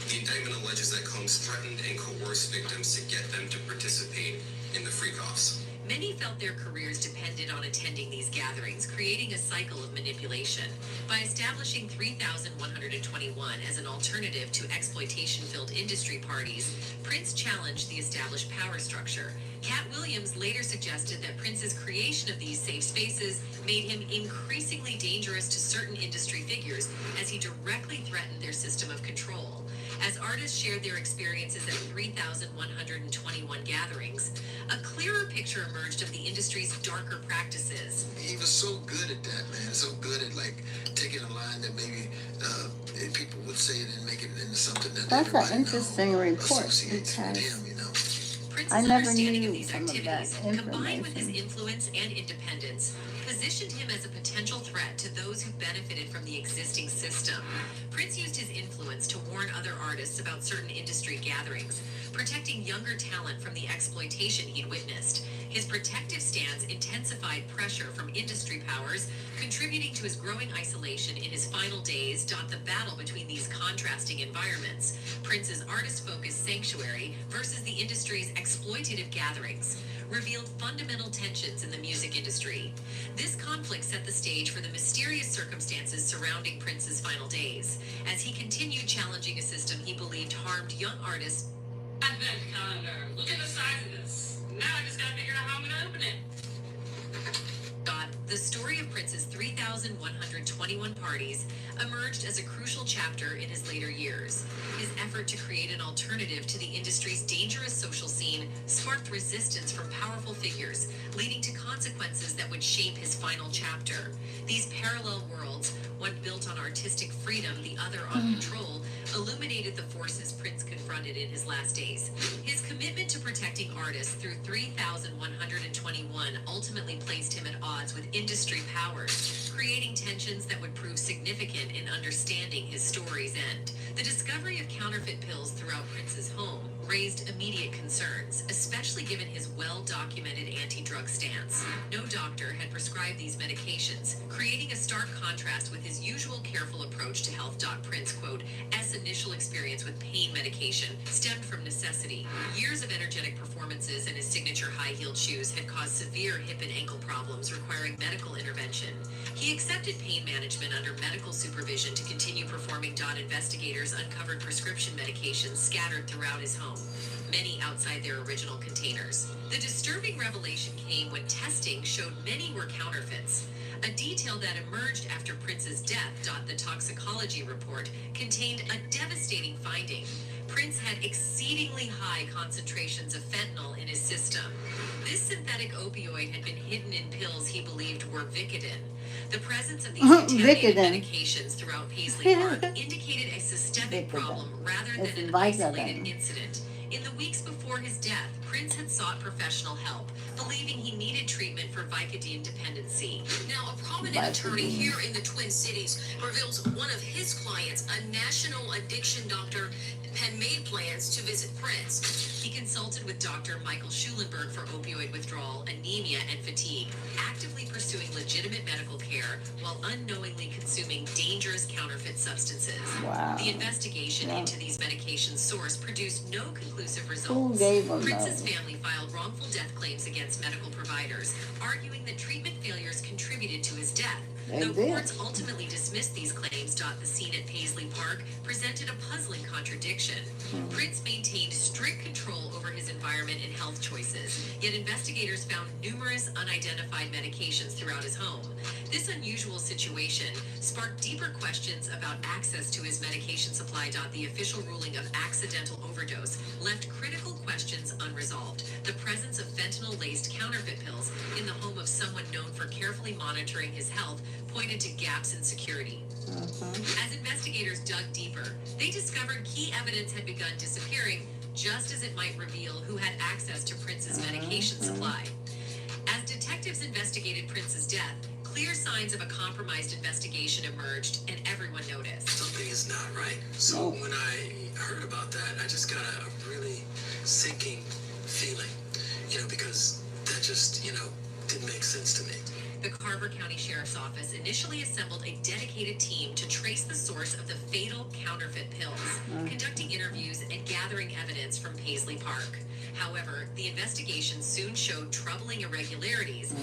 The indictment alleges that Combs threatened and coerced victims to get them to participate in the freak-offs. Many felt their careers depended on attending these gatherings, creating a cycle of manipulation. By establishing 3,121 as an alternative to exploitation-filled industry parties, Prince challenged the established power structure. Cat Williams later suggested that Prince's creation of these safe spaces made him increasingly dangerous to certain industry figures as he directly threatened their system of control. As artists shared their experiences at 3,121 gatherings, a clearer picture emerged of the industry's darker practices. He was so good at that, man. So good at like taking a line that maybe people would say it and make it into something that That's an everybody interesting report associates with because him, you know. Prince's I never understanding of knew these some of that activities, combined with his information. influence and independence, positioned him as a potential threat to those who benefited from the existing system. Prince used his influence to warn other artists about certain industry gatherings, protecting younger talent from the exploitation he'd witnessed. His protective stance intensified pressure from industry powers, contributing to his growing isolation in his final days. The battle between these contrasting environments, Prince's artist-focused sanctuary versus the industry's exploitative gatherings, revealed fundamental tensions in the music industry. This conflict set the stage for the mysterious circumstances surrounding Prince's final days, as he continued challenging a system he believed harmed young artists. Advent calendar. Look at the size of this. Now I just gotta figure out how I'm gonna open it. The story of Prince's 3,121 parties emerged as a crucial chapter in his later years. His effort to create an alternative to the industry's dangerous social scene sparked resistance from powerful figures, leading to consequences that would shape his final chapter. These parallel worlds, one built on artistic freedom, the other on control, illuminated the forces Prince confronted in his last days. His commitment to protecting artists through 3,121 ultimately placed him at odds with industry powers, creating tensions that would prove significant in understanding his story's end. The discovery of counterfeit pills throughout Prince's home raised immediate concerns, especially given his well-documented anti-drug stance. No doctor had prescribed these medications, creating a stark contrast with his usual careful approach to health. Prince, quote, "S initial experience with pain medication stemmed from necessity. Years of energetic performances in his signature high-heeled shoes had caused severe hip and ankle problems requiring medical intervention. He accepted pain management under medical supervision to continue performing. Investigators uncovered prescription medications scattered throughout his home, many outside their original containers. The disturbing revelation came when testing showed many were counterfeits, a detail that emerged after Prince's death. The toxicology report contained a devastating finding. Prince had exceedingly high concentrations of fentanyl in his system. This synthetic opioid had been hidden in pills he believed were Vicodin. The presence of these contaminated medications throughout Paisley Park indicated a systemic problem rather than an isolated incident. In the weeks before his death, Prince had sought professional help, believing he needed treatment for Vicodin dependency. Now, a prominent attorney here in the Twin Cities reveals one of his clients, a national addiction doctor, had made plans to visit Prince. He consulted with Dr. Michael Schulenberg for opioid withdrawal, anemia, and fatigue, actively pursuing legitimate medical care while unknowingly consuming dangerous counterfeit substances. Wow. The investigation into these medications' source produced no conclusive results. Who gave them Prince's those? family filed wrongful death claims against medical providers, arguing that treatment failures contributed to his death. Though courts ultimately dismissed these claims, the scene at Paisley Park presented a puzzling contradiction. Prince maintained strict control over his environment and health choices, yet investigators found numerous unidentified medications throughout his home. This unusual situation sparked deeper questions about access to his medication supply. The official ruling of accidental overdose left critical questions unresolved. The presence of fentanyl-laced counterfeit pills in the home of someone known for carefully monitoring his health pointed to gaps in security. As investigators dug deeper, they discovered key evidence had begun disappearing, just as it might reveal who had access to Prince's medication supply. As detectives investigated Prince's death, clear signs of a compromised investigation emerged, and everyone noticed. Something is not right. So when I heard about that, I just got a really sinking feeling, because that just, didn't make sense to me. The Carver County Sheriff's Office initially assembled a dedicated team to trace the source of the fatal counterfeit pills, conducting interviews and gathering evidence from Paisley Park. However, the investigation soon showed troubling irregularities.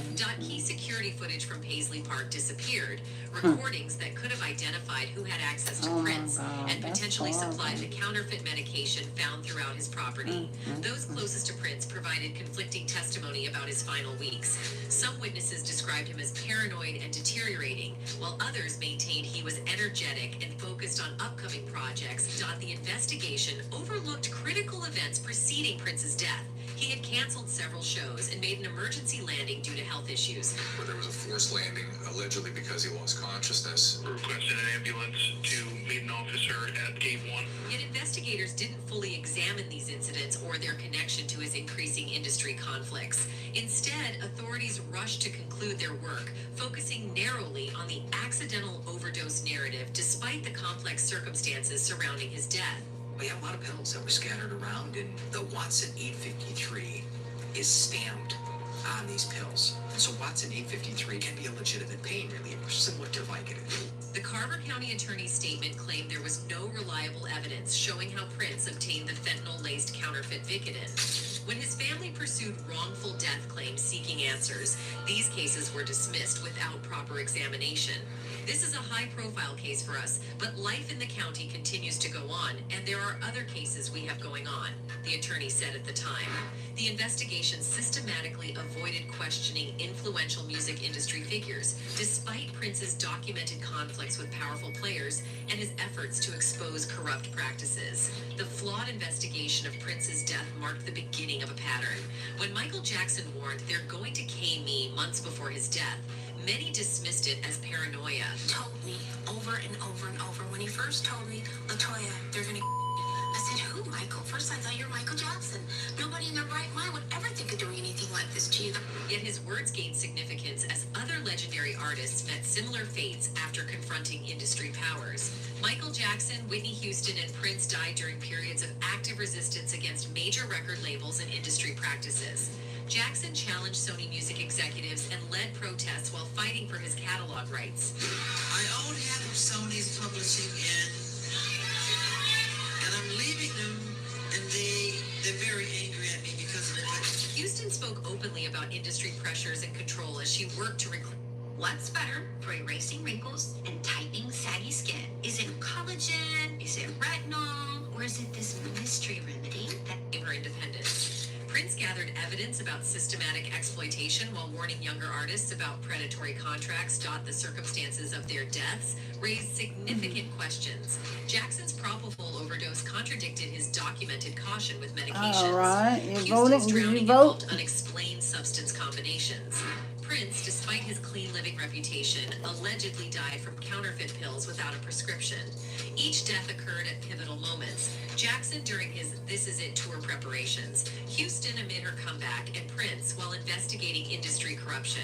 Key security footage from Paisley Park disappeared, recordings that could have identified who had access to Prince and potentially supplied the counterfeit medication found throughout his property. Those closest to Prince provided conflicting testimony about his final weeks. Some witnesses described him as paranoid and deteriorating, while others maintained he was energetic and focused on upcoming projects. The investigation overlooked critical events preceding Prince's death. He had canceled several shows and made an emergency landing due to health issues. Where there was a forced landing, allegedly because he lost consciousness. Requested an ambulance to meet an officer at Gate 1. Yet investigators didn't fully examine these incidents or their connection to his increasing industry conflicts. Instead, authorities rushed to conclude their work, focusing narrowly on the accidental overdose narrative despite the complex circumstances surrounding his death. We have a lot of pills that were scattered around, and the Watson 853 is stamped on these pills. So Watson 853 can be a legitimate pain reliever, similar to Vicodin. The Carver County attorney's statement claimed there was no reliable evidence showing how Prince obtained the fentanyl-laced counterfeit Vicodin. When his family pursued wrongful death claims seeking answers, these cases were dismissed without proper examination. This is a high-profile case for us, but life in the county continues to go on, and there are other cases we have going on, the attorney said at the time. The investigation systematically avoided questioning influential music industry figures, despite Prince's documented conflicts with powerful players and his efforts to expose corrupt practices. The flawed investigation of Prince's death marked the beginning of a pattern. When Michael Jackson warned they're going to K me months before his death, many dismissed it as paranoia. Told me over and over and over. When he first told me, Latoya, they're gonna I said, who, Michael? First I thought you were Michael Jackson. Nobody in their right mind would ever think of doing anything like this to you. Yet his words gained significance as other legendary artists met similar fates after confronting industry powers. Michael Jackson, Whitney Houston, and Prince died during periods of active resistance against major record labels and industry practices. Jackson challenged Sony Music executives and led protests while fighting for his catalog rights. I own half of Sony's publishing and I'm leaving them, and they're very angry at me because of it. Houston spoke openly about industry pressures and control as she worked to What's better for erasing wrinkles and tightening saggy skin? Is it collagen? Is it retinol? Or is it this mystery remedy that gave her independence? Prince gathered evidence about systematic exploitation while warning younger artists about predatory contracts. The circumstances of their deaths raised significant questions. Jackson's propofol overdose contradicted his documented caution with medications. All right, you're Houston's voting. Did drowning you vote? involved unexplained substance combinations. Prince, despite his clean living reputation, allegedly died from counterfeit pills without a prescription. Each death occurred at pivotal moments. Jackson during his This Is It tour preparations, Houston amid her comeback, and Prince while investigating industry corruption.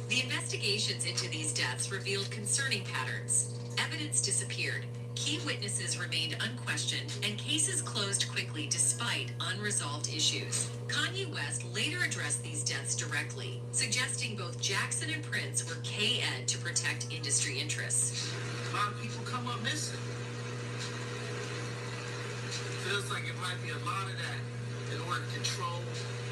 The investigations into these deaths revealed concerning patterns. Evidence disappeared. Key witnesses remained unquestioned, and cases closed quickly despite unresolved issues. Kanye West later addressed these deaths directly, suggesting both Jackson and Prince were K-Ed to protect industry interests. A lot of people come up missing. Feels like it might be a lot of that in order to control,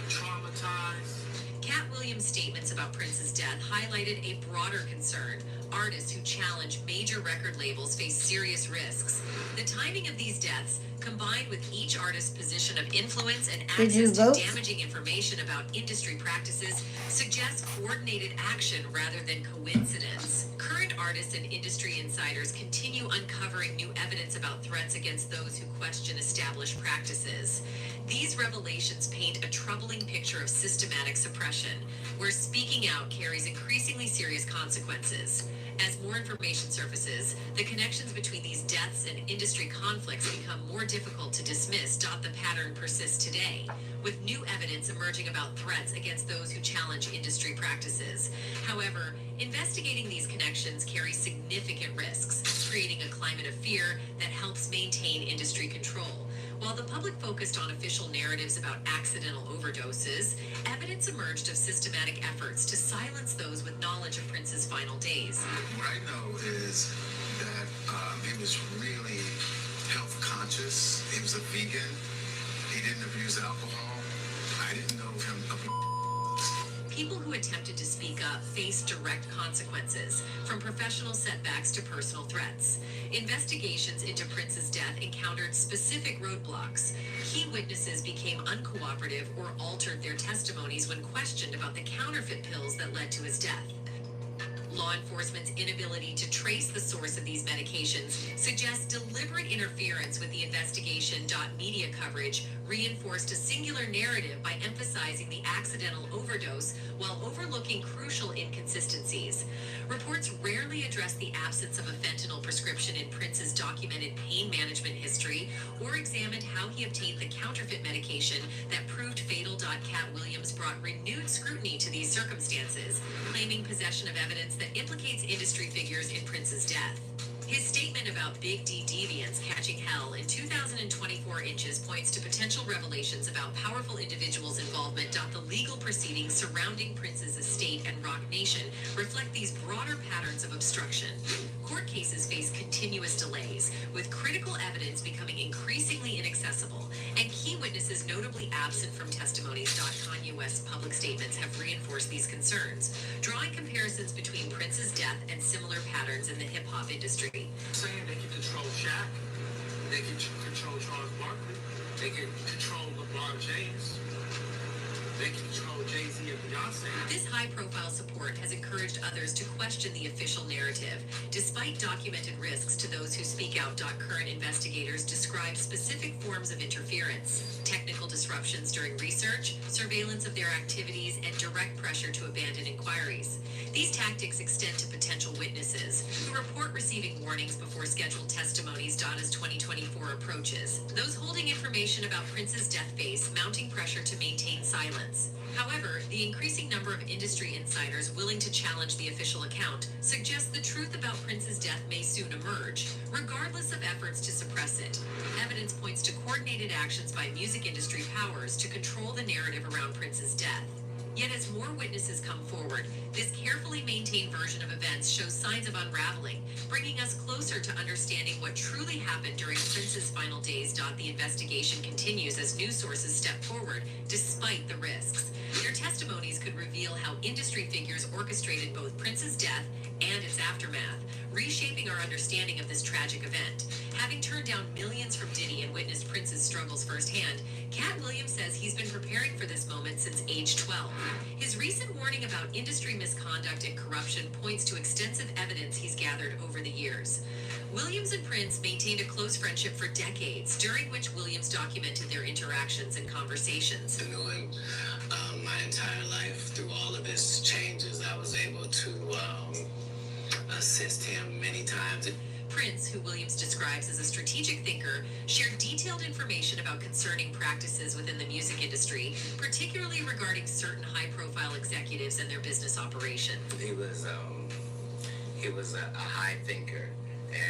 traumatize. Cat Williams' statements about Prince's death highlighted a broader concern. Artists who challenge major record labels face serious risks. The timing of these deaths, combined with each artist's position of influence and access to damaging information about industry practices, suggests coordinated action rather than coincidence. Current artists and industry insiders continue uncovering new evidence about threats against those who question established practices. These revelations paint a troubling picture of systematic suppression, where speaking out carries increasingly serious consequences. As more information surfaces, the connections between these deaths and industry conflicts become more difficult to dismiss. The pattern persists today, with new evidence emerging about threats against those who challenge industry practices. However, investigating these connections carries significant risks, creating a climate of fear that helps maintain industry control. While the public focused on official narratives about accidental overdoses, evidence emerged of systematic efforts to silence those with knowledge of Prince's final days. What I know is that he was really health conscious. He was a vegan. He didn't abuse alcohol. I didn't know him. People who attempted to speak up faced direct consequences, from professional setbacks to personal threats. Investigations into Prince's death encountered specific roadblocks. Key witnesses became uncooperative or altered their testimonies when questioned about the counterfeit pills that led to his death. Law enforcement's inability to trace the source of these medications suggests deliberate interference with the investigation. Media coverage reinforced a singular narrative by emphasizing the accidental overdose while overlooking crucial inconsistencies. Reports rarely address the absence of a fentanyl prescription in Prince's documented pain management history or examined how he obtained the counterfeit medication that proved fatal. Cat Williams brought renewed scrutiny to these circumstances, claiming possession of evidence that implicates industry figures in Prince's death. His statement about Big D deviants catching hell in 2024 inches points to potential revelations about powerful individuals' involvement. The legal proceedings surrounding Prince's estate and Rock Nation reflect these broader patterns of obstruction. Court cases face continuous delays, with critical evidence becoming increasingly inaccessible, and key witnesses notably absent from testimonies. Kanye West's public statements have reinforced these concerns, drawing comparisons between Prince's death and similar patterns in the hip-hop industry. Saying they can control Shaq, they can control Charles Barkley, they can control LeBron James, they can control Jay-Z and Beyonce. This high-profile support has encouraged others to question the official narrative, despite documented risks to those who speak out. Current investigators describe specific forms of interference, technical disruptions during research, surveillance of their activities, and direct pressure to abandon inquiries. These tactics extend to potential witnesses, who report receiving warnings before scheduled testimonies. As 2024 approaches, those holding information about Prince's death face mounting pressure to maintain silence. However, the increasing number of industry insiders willing to challenge the official account suggests the truth about Prince's death may soon emerge, regardless of efforts to suppress it. Evidence points to coordinated actions by music industry powers to control the narrative around Prince's death. Yet as more witnesses come forward, this carefully maintained version of events shows signs of unraveling, bringing us closer to understanding what truly happened during Prince's final days. The investigation continues as new sources step forward, despite the risks. Their testimonies could reveal how industry figures orchestrated both Prince's death and its aftermath, reshaping our understanding of this tragic event. Having turned down millions from Diddy and witnessed Prince's struggles firsthand, Cat Williams says he's been prepared preparing for this moment since age 12. His recent warning about industry misconduct and corruption points to extensive evidence he's gathered over the years. Williams and Prince maintained a close friendship for decades, during which Williams documented their interactions and conversations. Knowing my entire life through all of his changes, I was able to assist him many times. Prince, who Williams describes as a strategic thinker, shared detailed information about concerning practices within the music industry, particularly regarding certain high-profile executives and their business operation. He was a high thinker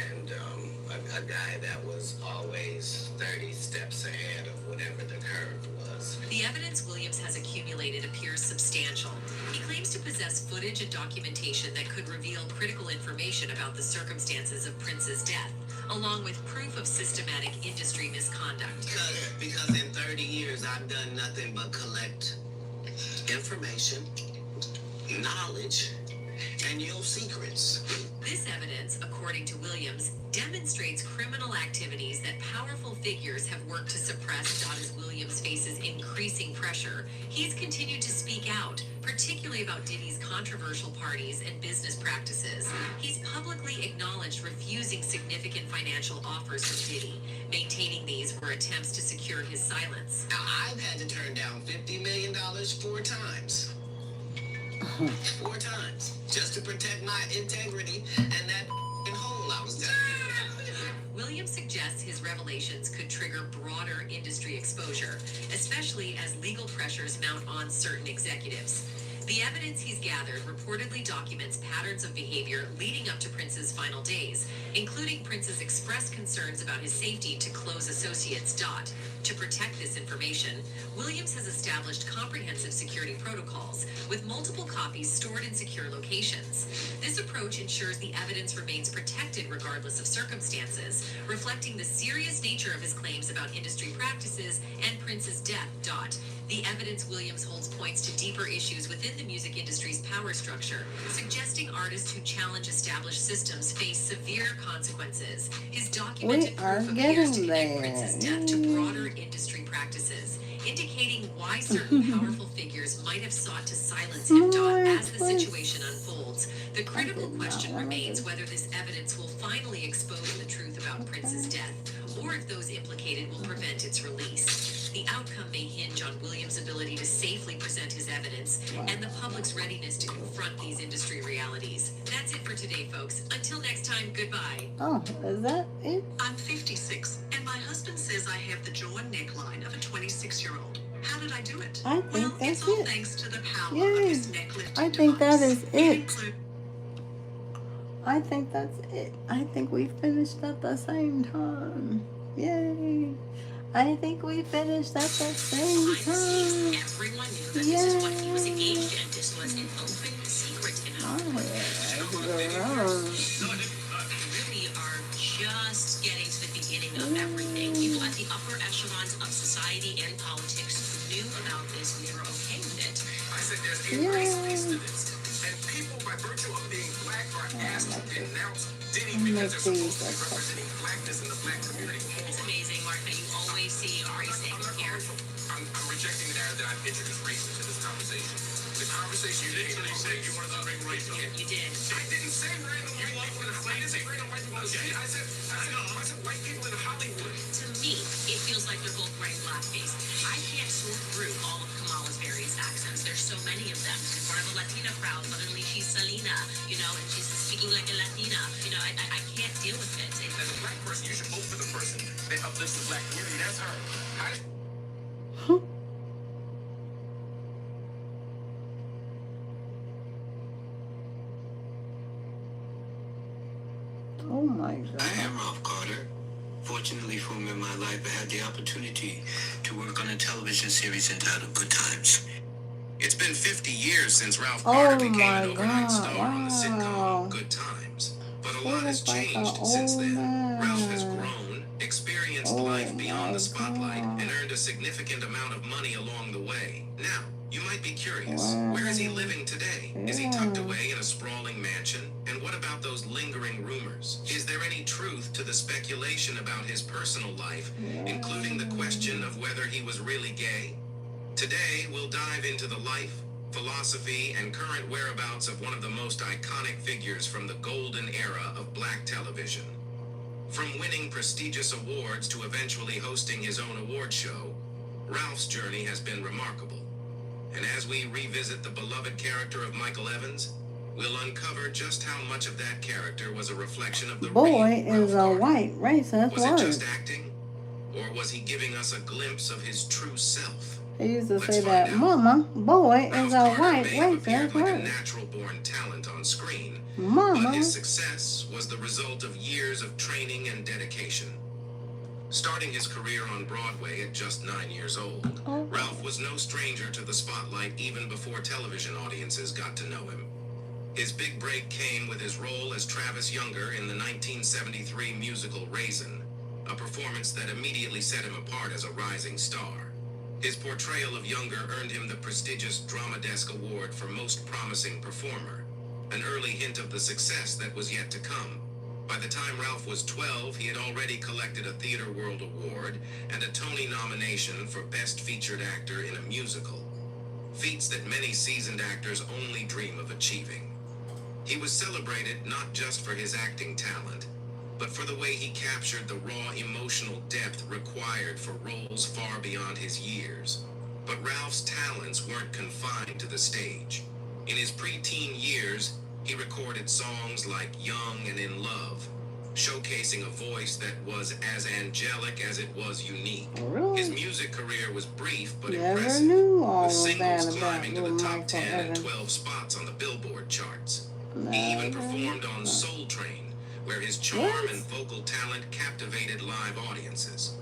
and a guy that was always 30 steps ahead of whatever the curve was. The evidence Williams has accumulated appears substantial. He claims to possess footage and documentation that could reveal critical information about the circumstances of Prince's death, along with proof of systematic industry misconduct. Because in 30 years, I've done nothing but collect information, knowledge, and your secrets. This evidence, according to Williams, demonstrates criminal activities that powerful figures have worked to suppress. As Williams faces increasing pressure, he's continued to speak out, particularly about Diddy's controversial parties and business practices. He's publicly acknowledged refusing significant financial offers from Diddy. Maintaining these were attempts to secure his silence. Now, I've had to turn down $50 million 4 times. 4 times, just to protect my integrity and that hole I was telling you about. Williams suggests his revelations could trigger broader industry exposure, especially as legal pressures mount on certain executives. The evidence he's gathered reportedly documents patterns of behavior leading up to Prince's final days, including Prince's expressed concerns about his safety to close associates. To protect this information, Williams has established comprehensive security protocols with multiple copies stored in secure locations. This approach ensures the evidence remains protected regardless of circumstances, reflecting the serious nature of his claims about industry practices and Prince's death. The evidence Williams holds points to deeper issues within the music industry's power structure, suggesting artists who challenge established systems face severe consequences. His documented proof appears to connect Prince's death to broader industry practices, indicating why certain powerful figures might have sought to silence him. As the situation unfolds, the critical question remains whether this evidence will finally expose the truth about Prince's death, or if those implicated will prevent its release. The outcome may hinge on Williams' ability to safely present his evidence and the public's readiness to confront these industry realities. That's it for today, folks. Until next time, goodbye. Oh, is that it? I'm 56, and my husband says I have the jaw and neckline of a 26-year-old. How did I do it? I think that's it's all it. thanks to the power Yay. of his neck-lifting I think that device. is it. I think that's it. I think we finished at the same time. Yay. I think we finished at the same time. Everyone knew that this is what he was engaged in. This was an open secret in our Oh, really are just getting to the beginning of everything. People at the upper echelons of society and politics knew about this and they were okay with it. I said there's a race to this. And people, by virtue of being black, are asked to denounce Diddy because they're supposed to be representing blackness in the black community. It's amazing, Mark, that you always see race here. I'm rejecting the narrative that I've introduced race into this conversation. The conversation you literally said you wanted to bring race in. You did. I didn't say random white people in Hollywood. I didn't say random white people in the city. I said white people in Hollywood. To me, it feels like they're both wearing blackface. I can't sort through all of Kamala's various accents. There's so many of them. In front of a Latina crowd, suddenly she's Selena, and she's speaking like a Latina. I can't deal with it. As a black person, you should vote for the person that uplifts the black community. That's her. Oh my God. I am Ralph Carter. Fortunately for me in my life, I had the opportunity to work on a television series entitled Good Times. It's been 50 years since Ralph Carter became an overnight God. star on the sitcom Wow. Good Times. But a He lot has looks like changed an since old then. man. Ralph has grown, experienced life beyond my the spotlight, God. and earned a significant amount of money along the way. Now, you might be curious, where is he living today? Is he tucked away in a sprawling mansion? And what about those lingering rumors? Is there any truth to the speculation about his personal life, including the question of whether he was really gay? Today, we'll dive into the life, philosophy, and current whereabouts of one of the most iconic figures from the golden era of black television. From winning prestigious awards to eventually hosting his own award show, Ralph's journey has been remarkable. And as we revisit the beloved character of Michael Evans, we'll uncover just how much of that character was a reflection of the Boy real is Ralph a Garner. white racist Was it word. just acting? Or was he giving us a glimpse of his true self? They used to Let's say find that, out. Mama, boy Ralph is a Garner white may have appeared racist like a word. natural-born talent on screen, but Mama. his success was the result of years of training and dedication. Starting his career on Broadway at just 9 years old, Ralph was no stranger to the spotlight even before television audiences got to know him. His big break came with his role as Travis Younger in the 1973 musical Raisin, a performance that immediately set him apart as a rising star. His portrayal of Younger earned him the prestigious Drama Desk Award for Most Promising Performer, an early hint of the success that was yet to come. By the time Ralph was 12, he had already collected a Theatre World Award and a Tony nomination for Best Featured Actor in a Musical, feats that many seasoned actors only dream of achieving. He was celebrated not just for his acting talent, but for the way he captured the raw emotional depth required for roles far beyond his years. But Ralph's talents weren't confined to the stage. In his preteen years, he recorded songs like Young and in Love, showcasing a voice that was as angelic as it was unique. Really? His music career was brief but Never impressive, knew all with of singles that about climbing to the little top Michael 10 and Evans. 12 spots on the Billboard charts. He even performed on Soul Train, where his charm and vocal talent captivated live audiences.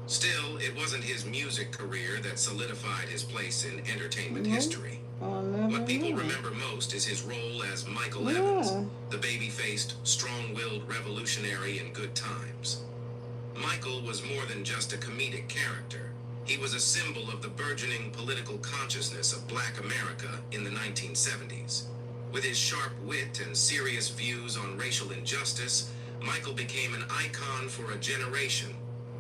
Still, it wasn't his music career that solidified his place in entertainment history. What people remember most is his role as Michael Evans, the baby-faced, strong-willed revolutionary in Good Times. Michael was more than just a comedic character. He was a symbol of the burgeoning political consciousness of Black America in the 1970s. With his sharp wit and serious views on racial injustice, Michael became an icon for a generation.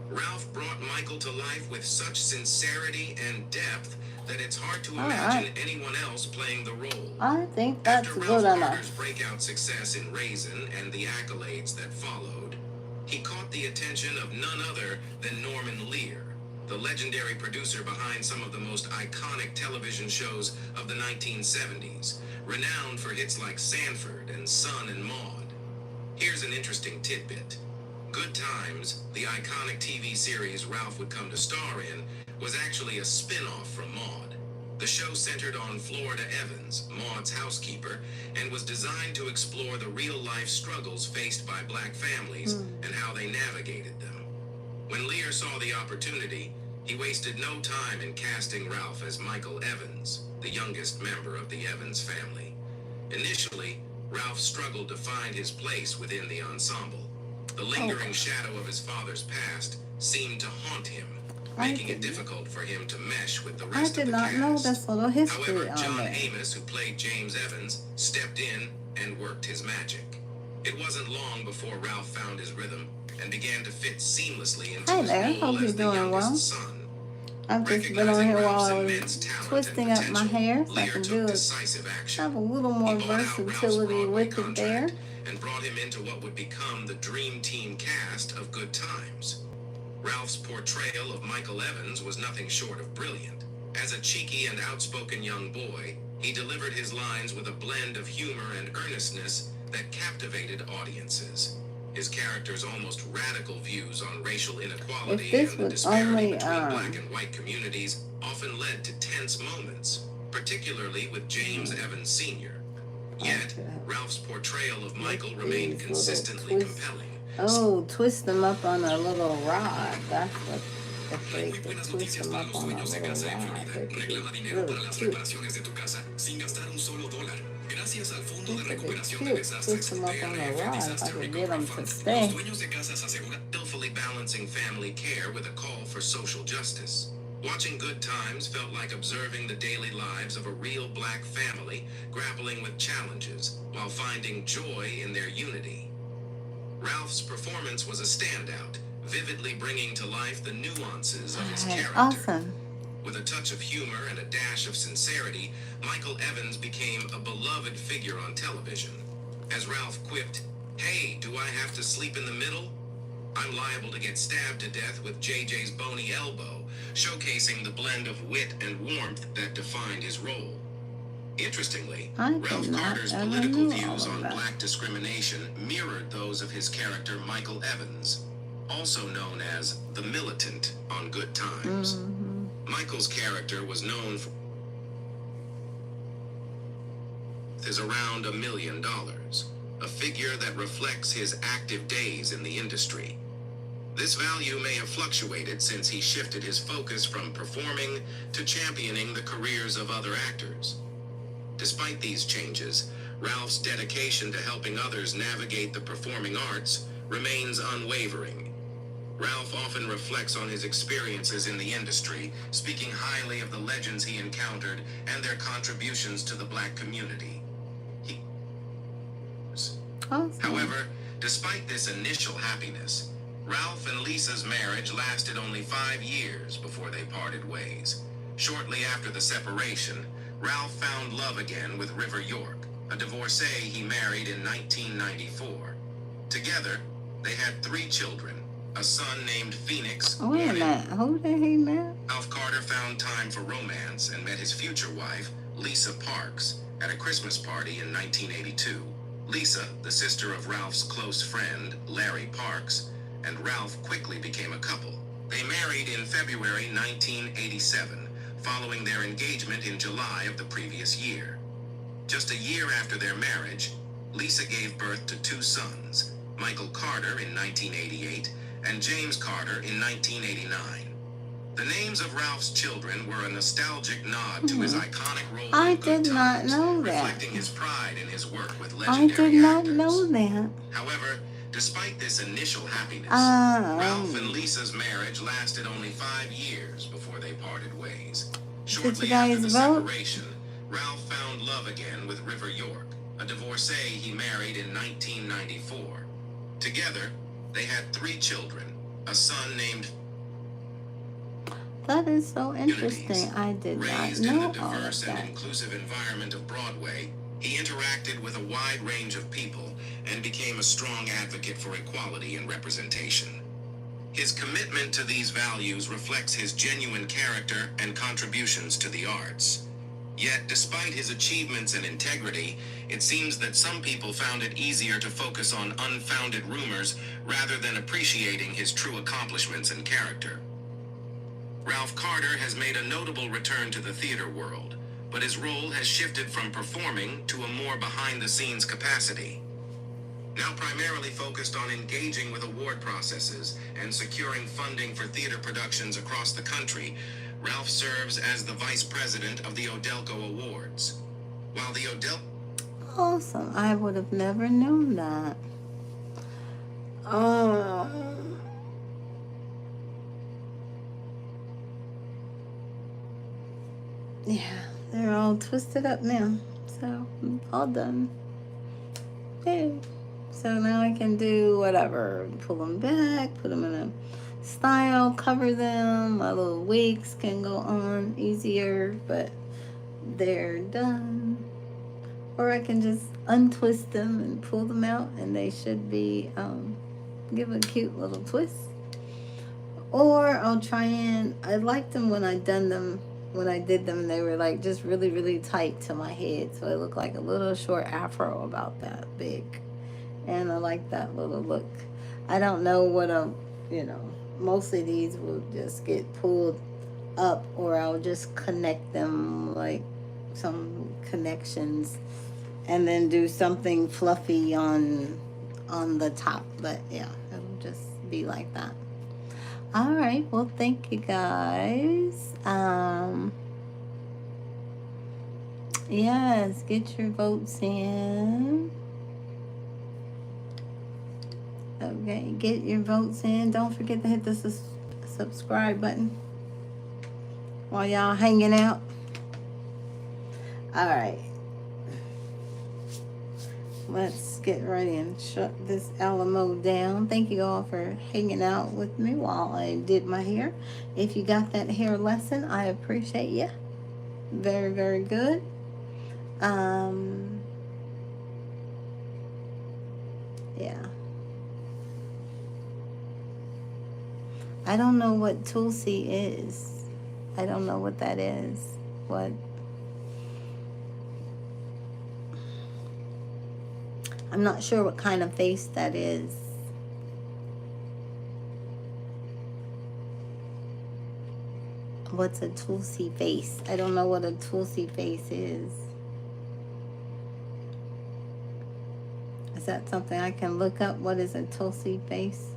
Ralph brought Michael to life with such sincerity and depth that it's hard to imagine anyone else playing the role. I think that's After good Ralph enough. Garner's breakout success in Raisin and the accolades that followed, he caught the attention of none other than Norman Lear, the legendary producer behind some of the most iconic television shows of the 1970s, renowned for hits like Sanford and Son and Maude. Here's an interesting tidbit. Good Times, the iconic TV series Ralph would come to star in, was actually a spin-off from Maude. The show centered on Florida Evans, Maude's housekeeper, and was designed to explore the real-life struggles faced by Black families and how they navigated them. When Lear saw the opportunity, he wasted no time in casting Ralph as Michael Evans, the youngest member of the Evans family. Initially, Ralph struggled to find his place within the ensemble. The lingering shadow of his father's past seemed to haunt him, making it difficult for him to mesh with the I rest did of the not cast. know this little history However, on John there. Amos, who played James Evans, stepped in and worked his magic. It wasn't long before Ralph found his rhythm and began to fit seamlessly into Hi his there, role hope as you're the doing youngest well. son. I've just been on here while I was twisting up my hair so I can do it. Have a little more versatility with it there. And brought him into what would become the dream team cast of Good Times. Ralph's portrayal of Michael Evans was nothing short of brilliant. As a cheeky and outspoken young boy, he delivered his lines with a blend of humor and earnestness that captivated audiences. His character's almost radical views on racial inequality If this and the was disparity only, between Black and white communities often led to tense moments, particularly with James Evans Sr. Yet, Ralph's portrayal of Michael remained consistently compelling. Oh, twist them up on a little rod. That's what if they could twist them up on a little rod. They could be really cute. They could be cute. Twist them up on a rod if I could get them to stay. Skillfully balancing family care with a call for social justice. Watching Good Times felt like observing the daily lives of a real Black family grappling with challenges while finding joy in their unity. Ralph's performance was a standout, vividly bringing to life the nuances of his character. Awesome. With a touch of humor and a dash of sincerity, Michael Evans became a beloved figure on television. As Ralph quipped, "Hey, do I have to sleep in the middle? I'm liable to get stabbed to death with JJ's bony elbow," showcasing the blend of wit and warmth that defined his role. Interestingly, Ralph Carter's political views on black discrimination mirrored those of his character Michael Evans, also known as the militant on Good Times. Michael's character was known for is around $1 million, a figure that reflects his active days in the industry. This value may have fluctuated since he shifted his focus from performing to championing the careers of other actors. Despite these changes, Ralph's dedication to helping others navigate the performing arts remains unwavering. Ralph often reflects on his experiences in the industry, speaking highly of the legends he encountered and their contributions to the black community. However, despite this initial happiness, Ralph and Lisa's marriage lasted only 5 years before they parted ways. Shortly after the separation, Ralph found love again with River York, a divorcee he married in 1994. Together, they had 3 children, a son named Phoenix. Wait a minute, who the he met? Ralph Carter found time for romance and met his future wife, Lisa Parks, at a Christmas party in 1982. Lisa, the sister of Ralph's close friend, Larry Parks, and Ralph quickly became a couple. They married in February 1987, following their engagement in July of the previous year. Just a year after their marriage, Lisa gave birth to 2 sons, Michael Carter in 1988 and James Carter in 1989. The names of Ralph's children were a nostalgic nod to his iconic role I in Good did not Times, know that. reflecting his pride in his work with I legendary did not actors. know that. However, despite this initial happiness, Ralph and Lisa's marriage lasted only 5 years before they parted ways. Shortly after the separation, Ralph found love again with River York, a divorcee he married in 1994. Together, they had 3 children, a son named That is so interesting. I did not raised in know the all diverse of and that. inclusive environment of Broadway. He interacted with a wide range of people and became a strong advocate for equality and representation. His commitment to these values reflects his genuine character and contributions to the arts. Yet, despite his achievements and integrity, it seems that some people found it easier to focus on unfounded rumors rather than appreciating his true accomplishments and character. Ralph Carter has made a notable return to the theater world, but his role has shifted from performing to a more behind-the-scenes capacity. Now primarily focused on engaging with award processes and securing funding for theater productions across the country, Ralph serves as the vice president of the Odelco Awards. While the Awesome. I would have never known that. Yeah, they're all twisted up now. So, all done. Yay. So now I can do whatever. Pull them back, put them in a style, cover them. My little wigs can go on easier, but they're done. Or I can just untwist them and pull them out, and they should be, give a cute little twist. Or I'll try and, I liked them when I did them, they were like just really, really tight to my head. So it looked like a little short afro about that big. And I like that little look. I don't know what most of these will just get pulled up, or I'll just connect them like some connections and then do something fluffy on the top. But yeah, it'll just be like that. All right, well, thank you guys. Yes, get your votes in. Okay, get your votes in. Don't forget to hit the subscribe button while y'all hanging out. All right. let's get ready and shut this Alamo down. Thank you all for hanging out with me while I did my hair. If you got that hair lesson, I appreciate you. Very, very good. Yeah. I don't know what Tulsi is. I don't know what that is. What? I'm not sure what kind of face that is. What's a Tulsi face? I don't know what a Tulsi face is. Is that something I can look up? What is a Tulsi face?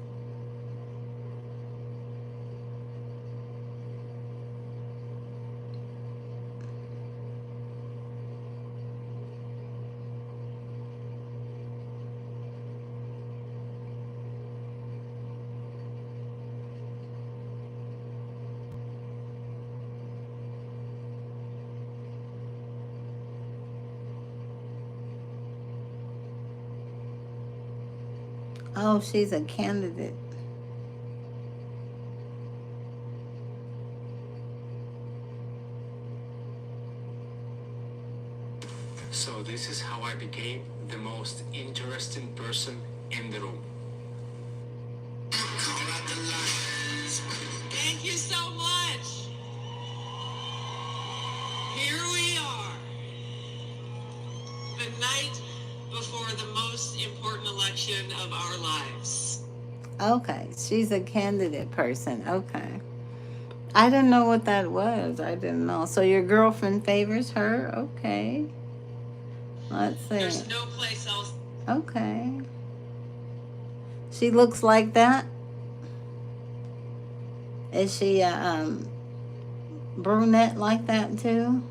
Oh, she's a candidate. So this is how I became the most interesting person in the room. Thank you so much. Here we are. The night before the most important election of our lives. Okay, she's a candidate person. Okay. I didn't know what that was. I didn't know. So your girlfriend favors her? Okay. Let's see. There's no place else. Okay. She looks like that? Is she a brunette like that too?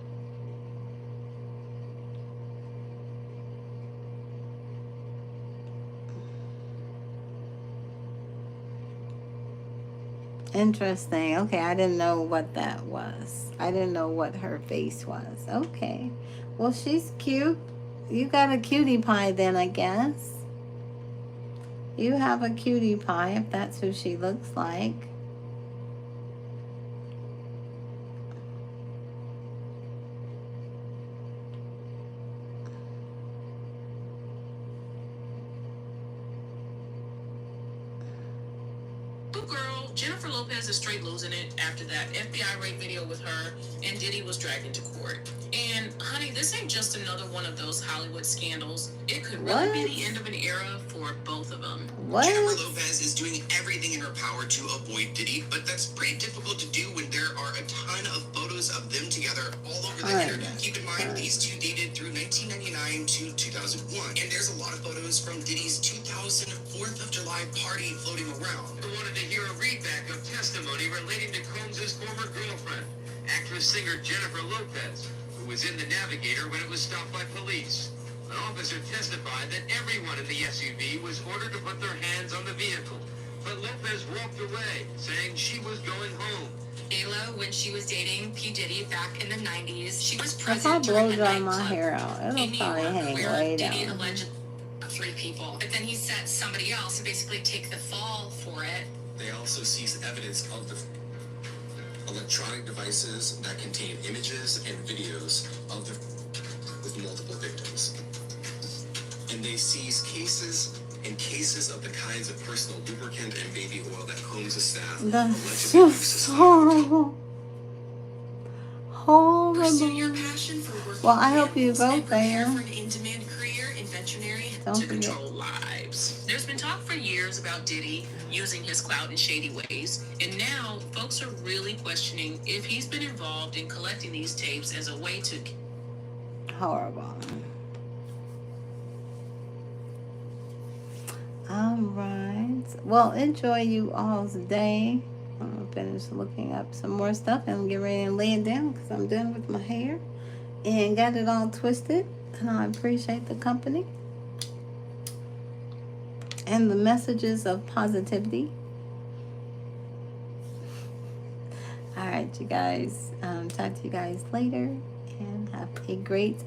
Interesting. Okay, I didn't know what that was. I didn't know what her face was. Okay. Well, she's cute. You got a cutie pie then, I guess. You have a cutie pie if that's who she looks like. Girl, Jennifer Lopez is straight losing it after that FBI rape video with her and Diddy was dragged into court. And honey, this ain't just another one of those Hollywood scandals. It could really be the end of an era for both of them. What? Jennifer Lopez is doing everything in her power to avoid Diddy, but that's pretty difficult to do when there are a ton of photos of them together all over the internet. Keep in mind, these two dated through 1999 to 2001, and there's a lot of photos from Diddy's 2000 4th of July party floating around. I wanted to hear a readback of testimony relating to Combs' former girlfriend, actress-singer Jennifer Lopez, who was in the Navigator when it was stopped by police. An officer testified that everyone in the SUV was ordered to put their hands on the vehicle, but Lopez walked away, saying she was going home. Ayla, when she was dating P. Diddy back in the 90s, she was If I present blow during a dry my nightclub hair out, it'll in New probably York hang where way Diddy down. allegedly 3 people. But then he set somebody else to basically take the fall for it. They also seize evidence of the electronic devices that contain images and videos of the with multiple victims. And they seize cases and cases of the kinds of personal lubricant and baby oil that Combs' staff That's allegedly just horrible. Pursue your Horrible. passion for working Well, I hope you animals vote and prepare there. for an in-demand career in veterinary. Don't To forget. control lives. There's been talk for years about Diddy using his clout in shady ways, and now folks are really questioning if he's been involved in collecting these tapes as a way to Horrible. All right. Well, enjoy you all's day. I'm going to finish looking up some more stuff and get ready and lay it down because I'm done with my hair and got it all twisted. And I appreciate the company and the messages of positivity. All right, you guys. Talk to you guys later and have a great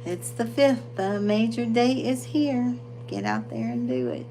It's the 5th. The major date is here. Get out there and do it.